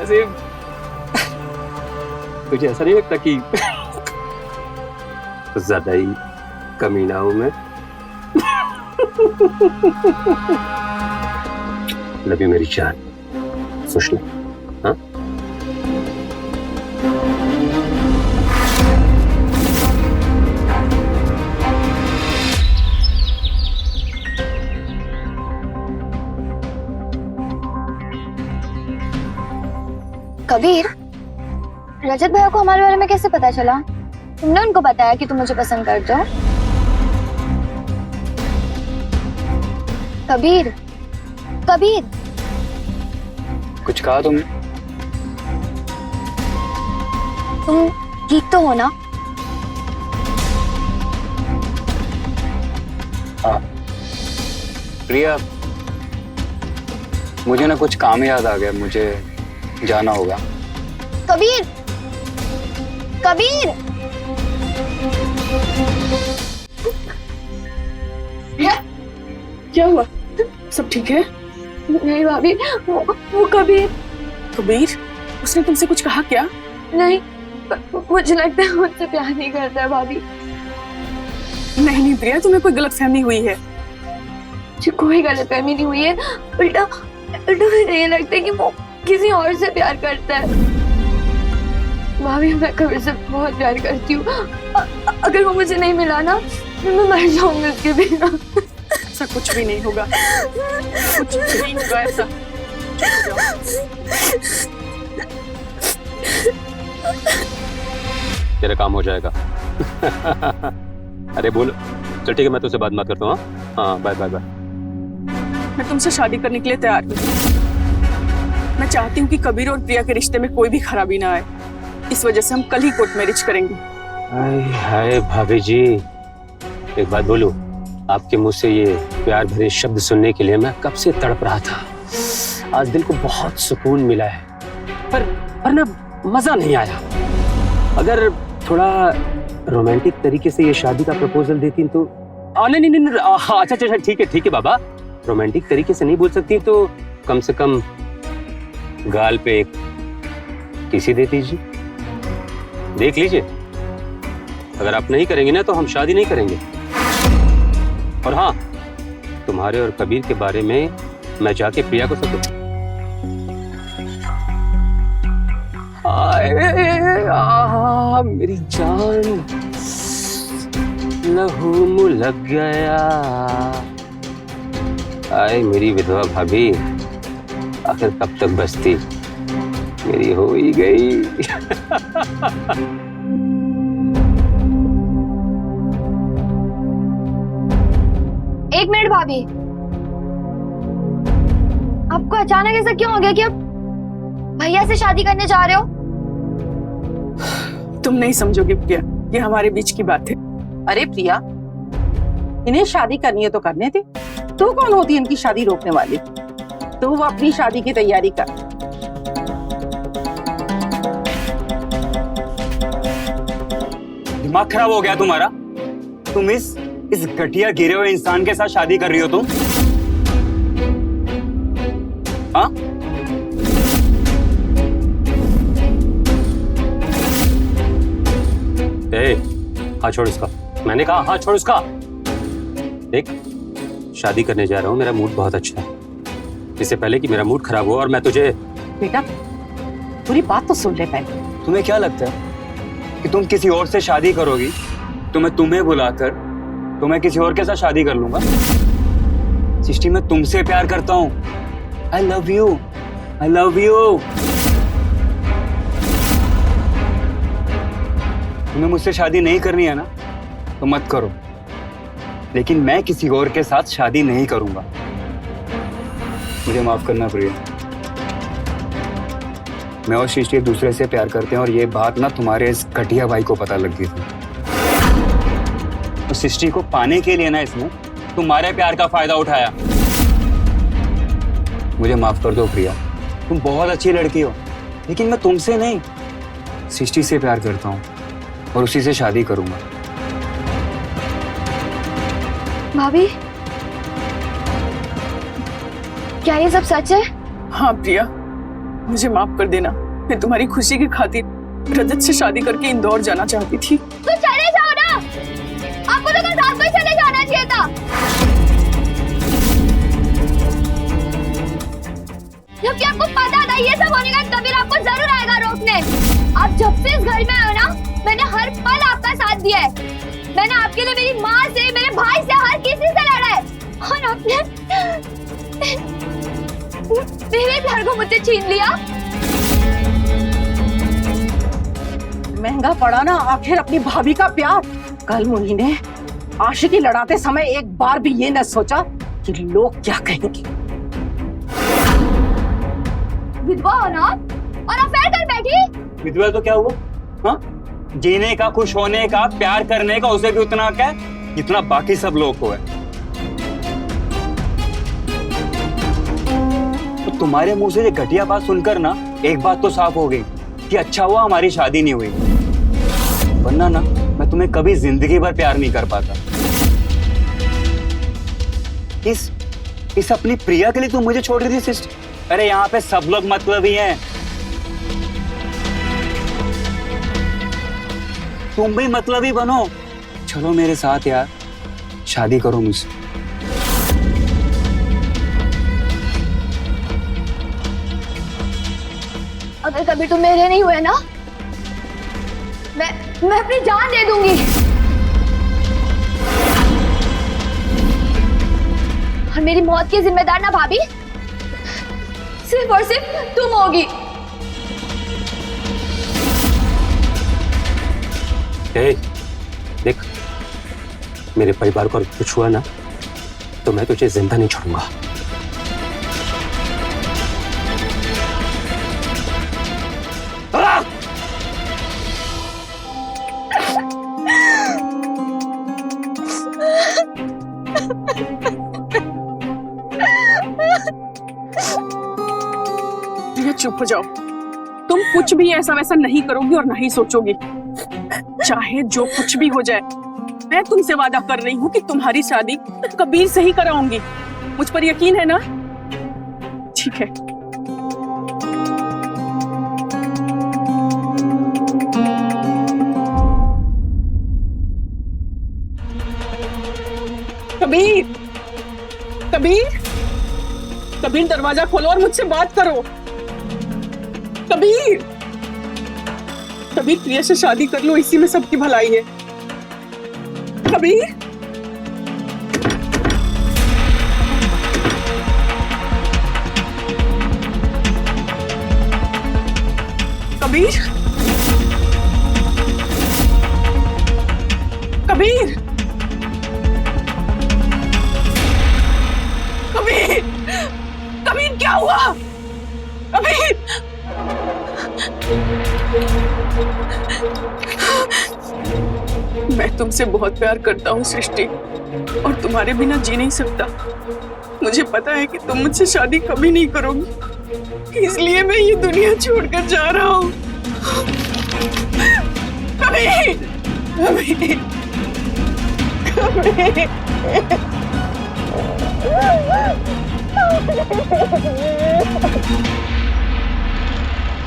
ऐसे तुझे ऐसा नहीं लगता कि कुछ ज्यादा ही कमीना हूं मैं? लव यू मेरी जान, सोच ले। हाँ कबीर, रजत भैया को हमारे बारे में कैसे पता चला? तुमने उनको बताया कि तुम मुझे पसंद करते हो? कबीर, कबीर, कुछ कहा तुमने? तुम ठीक तो हो ना? हाँ प्रिया, मुझे ना कुछ काम याद आ गया, मुझे जाना होगा। कबीर, कबीर, क्या हुआ? सब ठीक है? नहीं भाभी, वो कबीर। कबीर, उसने तुमसे कुछ कहा क्या? नहीं, मुझे लगता है मुझसे प्यार नहीं करता है भाभी। नहीं नहीं प्रिया, तुम्हें कोई गलतफहमी हुई है। मुझे कोई गलतफहमी नहीं हुई है, उल्टा उल्टा मुझे ये लगता है कि वो किसी और से प्यार करता है। भाभी, मैं कबीर से बहुत प्यार करती हूँ। अगर वो मुझे नहीं मिला ना, मैं मर जाऊंगी उसके बिना। ऐसा कुछ भी नहीं होगा, कुछ भी नहीं होगा ऐसा। तेरा काम हो जाएगा। अरे बोल, चल ठीक है, मैं तुझसे बाद में बात करता हूँ। हाँ बाय बाय बाय। मैं तुमसे शादी करने के लिए तैयार हूँ। मैं चाहती हूँ कि कबीर और प्रिया के रिश्ते में कोई भी खराबी ना आए। इस वजह से हम कल ही कोर्ट मैरिज करेंगे। हाय हाय भाभी जी, एक बात बोलूं, आपके मुंह से ये प्यार भरे शब्द सुनने के लिए मैं कब से तड़प रहा था। आज दिल को बहुत सुकून मिला है, पर ना मजा नहीं आया। अगर थोड़ा रोमांटिक तरीके से ये शादी का प्रपोजल देती तो। नहीं नहीं नहीं, अच्छा अच्छा ठीक है बाबा, रोमांटिक तरीके से नहीं बोल सकती तो कम से कम गाल पे एक किसी दे दीजिए, देख लीजिए। अगर आप नहीं करेंगे ना तो हम शादी नहीं करेंगे। और हाँ, तुम्हारे और कबीर के बारे में मैं जाके प्रिया को सब मेरी जान, लहू मुँह लग गया। आए मेरी विधवा भाभी, आखिर कब तक बसती, मेरी हो ही गई। एक मिनट भाभी, आपको अचानक ऐसा क्यों हो गया कि आप भैया से शादी करने जा रहे हो? तुम नहीं समझोगे प्रिया, ये हमारे बीच की बात है। अरे प्रिया, इन्हें शादी करनी है तो करने दे। तू कौन होती है इनकी शादी रोकने वाली? तू वो अपनी शादी की तैयारी कर। दिमाग खराब हो गया तुम्हारा? तुम इस घटिया गिरे हुए इंसान के साथ शादी कर रही हो तुम? हाँ? हाँ छोड़ इसका, मैंने कहा हाँ छोड़ इसका। देख, शादी करने जा रहा हूँ, मेरा मूड बहुत अच्छा है। इससे पहले कि मेरा मूड खराब हो और मैं तुझे। बेटा, पूरी बात तो सुन ले पहले। तुम्हें क्या लगता है कि तुम किसी और से शादी करोगी तो मैं तुम्हें बुलाकर तो मैं किसी और के साथ शादी कर लूंगा। सृष्टि, मैं तुमसे प्यार करता हूँ। आई love you, I love you. तुम्हें मुझसे शादी नहीं करनी है ना तो मत करो, लेकिन मैं किसी और के साथ शादी नहीं करूंगा। मुझे माफ करना प्रिया। मैं और सृष्टि एक दूसरे से प्यार करते हैं और ये बात ना तुम्हारे इस घटिया भाई को पता लग गई थी। तो सृष्टि को पाने के लिए ना इसने तुम्हारे प्यार का फायदा उठाया। मुझे माफ कर दो प्रिया, तुम बहुत अच्छी लड़की हो, लेकिन मैं तुमसे नहीं सृष्टि से प्यार करता हूँ और उसी से शादी करूंगा। भाभी, क्या ये सब सच है? हाँ प्रिया, मुझे माफ कर देना। मैं तुम्हारी खुशी की खातिर रजत से शादी करके इंदौर जाना चाहती थी। तो चले जाओ ना, आपको तो कल रात को ही चले जाना चाहिए था। जबकि आपको पता था ये सब होने का, कबीर आपको जरूर आएगा रोकने। आप जब से इस घर में आए हो ना, मैंने हर पल आपका साथ दिया है। मैंने आपके लिए मेरी माँ से, मेरे भाई से, हर किसी से लड़ा है, और आपने मेरे प्यार को मुझसे छीन लिया। महंगा पड़ा ना आखिर अपनी भाभी का प्यार। कल मुन्नी ने आशिकी लड़ाते समय एक बार भी ये न सोचा कि लोग क्या कहेंगे। विधवा हो ना और अफेयर कर बैठी। विधवा तो क्या हुआ? हाँ, जीने का, खुश होने का, प्यार करने का उसे भी उतना क्या है जितना बाकी सब लोग को है। तो तुम्हारे मुंह से ये घटिया बात सुनकर ना एक बात तो साफ हो गई कि अच्छा हुआ हमारी शादी नहीं हुई, वरना ना मैं तुम्हें कभी जिंदगी भर प्यार नहीं कर पाता। इस अपनी प्रिया के लिए तुम मुझे छोड़ रही थी सिस्टर। अरे यहाँ पे सब लोग मतलबी हैं, तुम भी मतलबी बनो। चलो मेरे साथ यार, शादी करो मुझसे। अगर कभी तुम मेरे नहीं हुए ना, मैं अपनी जान दे दूंगी। और मेरी मौत की जिम्मेदार ना भाभी, सिर्फ और सिर्फ तुम होगी। देख, मेरे परिवार को कुछ हुआ ना तो मैं तुझे जिंदा नहीं छोड़ूंगा। चुप हो जाओ। तुम कुछ भी ऐसा वैसा नहीं करोगी और नहीं सोचोगी। चाहे जो कुछ भी हो जाए, मैं तुमसे वादा कर रही हूँ कि तुम्हारी शादी कबीर से ही कराऊंगी। मुझ पर यकीन है ना? ठीक है। कबीर, कबीर, कबीर, दरवाजा खोलो और मुझसे बात करो। कबीर, कबीर, प्रिया से शादी कर लो, इसी में सबकी भलाई है। कबीर, कबीर, कबीर, कबीर, कबीर, क्या हुआ? कबीर, मैं तुमसे बहुत प्यार करता हूँ सृष्टि, और तुम्हारे बिना जी नहीं सकता। मुझे पता है कि तुम मुझसे शादी कभी नहीं करोगी, इसलिए मैं ये दुनिया छोड़कर जा रहा हूँ। कबीर, कबीर, कबीर।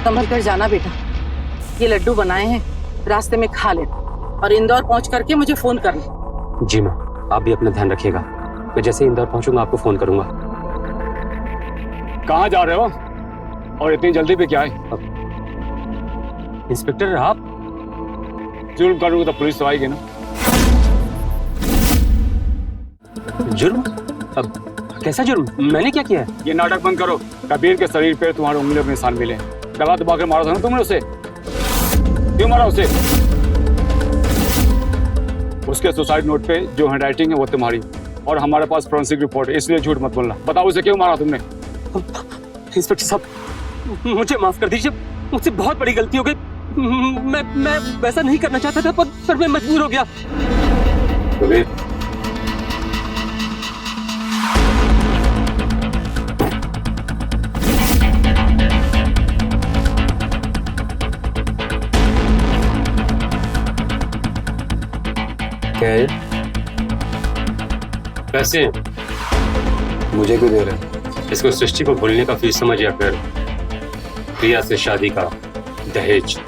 संभल कर जाना बेटा, ये लड्डू बनाए हैं, रास्ते में खा लेना और इंदौर पहुंच करके मुझे फोन करना। जी माँ, आप भी अपना ध्यान रखिएगा। मैं जैसे इंदौर पहुंचूंगा आपको फोन करूंगा। कहाँ जा रहे हो और इतनी जल्दी पे क्या है? इंस्पेक्टर, आप जुर्म करूंगा तो पुलिस तो आएगी ना। जुर्म? अब कैसा जुर्म? मैंने क्या किया है? ये नाटक बंद करो। कबीर के शरीर पे तुम्हारे उंगलियों के निशान मिले। दबा के मारा था ना तुमने उसे। क्यों मारा उसे? उसके सुसाइड नोट पे जो हैंडराइटिंग है वो तुम्हारी, और हमारे पास फोरेंसिक रिपोर्ट है, इसलिए झूठ मत बोलना। बताओ उसे क्यों मारा तुमने? इंस्पेक्टर साहब, मुझे माफ कर दीजिए, मुझसे बहुत बड़ी गलती हो गई। मैं वैसा नहीं करना चाहता था, पर मैं मजबूर हो गया। क्या है? पैसे मुझे क्यों दे रहे हैं? इसको सृष्टि को भूलने का फीस समझ, या फिर प्रिया से शादी का दहेज।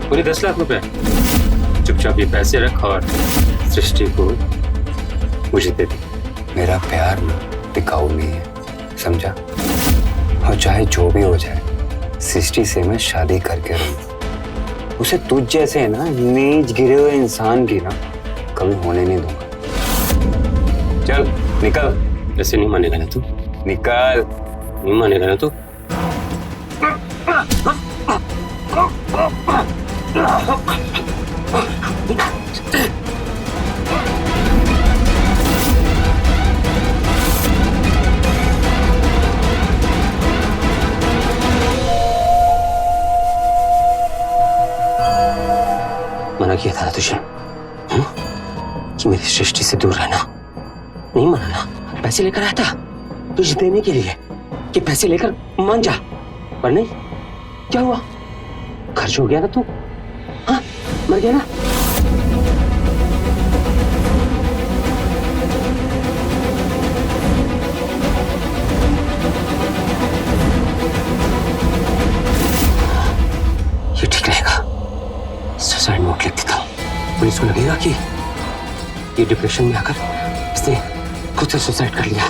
पूरे 10 लाख रुपए। चुपचाप ये पैसे रख और सृष्टि को मुझे दे दे। मेरा प्यार ना टिकाऊ नहीं है, समझा? और चाहे जो भी हो जाए, सृष्टि से मैं शादी करके रहूंगा। उसे तुझ जैसे ना नीच गिरे हुए इंसान की ना कभी होने नहीं दूंगा। चल निकल। ऐसे नहीं मानेगा ना तू? निकल। नहीं मानेगा ना तू? मना किया था ना तुझे कि मेरी सृष्टि से दूर रहना? नहीं माना ना? पैसे लेकर आया था तुझे देने के लिए कि पैसे लेकर मान जा, पर नहीं। क्या हुआ? खर्च हो गया ना तू? हाँ, मर गया ना? ये ठीक रहेगा। सुसाइड नोट लिख देता हूं। पुलिस को लगेगा कि ये डिप्रेशन में आकर इसने खुद से सुसाइड कर लिया।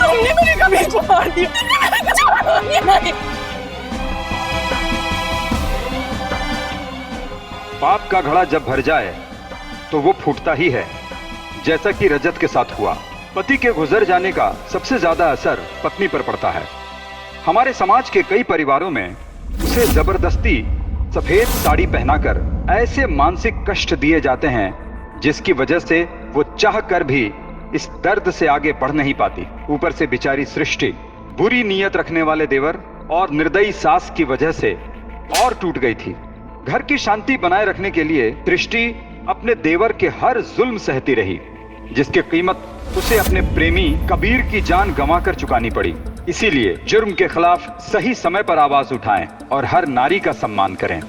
तुमने मेरे कबीर को मार दिया। कुछ नहीं। पाप का घड़ा जब भर जाए तो वो फूटता ही है, जैसा कि रजत के साथ हुआ। पति के गुजर जाने का सबसे ज्यादा असर पत्नी पर पड़ता है। हमारे समाज के कई परिवारों में उसे जबरदस्ती सफेद साड़ी पहनाकर ऐसे मानसिक कष्ट दिए जाते हैं जिसकी वजह से वो चाह कर भी इस दर्द से आगे बढ़ नहीं पाती। ऊपर से बेचारी सृष्टि बुरी नीयत रखने वाले देवर और निर्दयी सास की वजह से और टूट गई थी। घर की शांति बनाए रखने के लिए सृष्टि अपने देवर के हर जुल्म सहती रही, जिसकी कीमत उसे अपने प्रेमी कबीर की जान गंवाकर चुकानी पड़ी। इसीलिए जुर्म के खिलाफ सही समय पर आवाज उठाएं और हर नारी का सम्मान करें।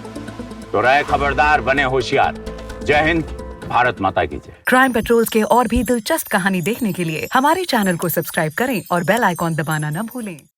तो रहे खबरदार, बने होशियार। जय हिंद, भारत माता की जय। क्राइम पेट्रोल्स के और भी दिलचस्प कहानी देखने के लिए हमारे चैनल को सब्सक्राइब करें और बेल आइकॉन दबाना न भूलें।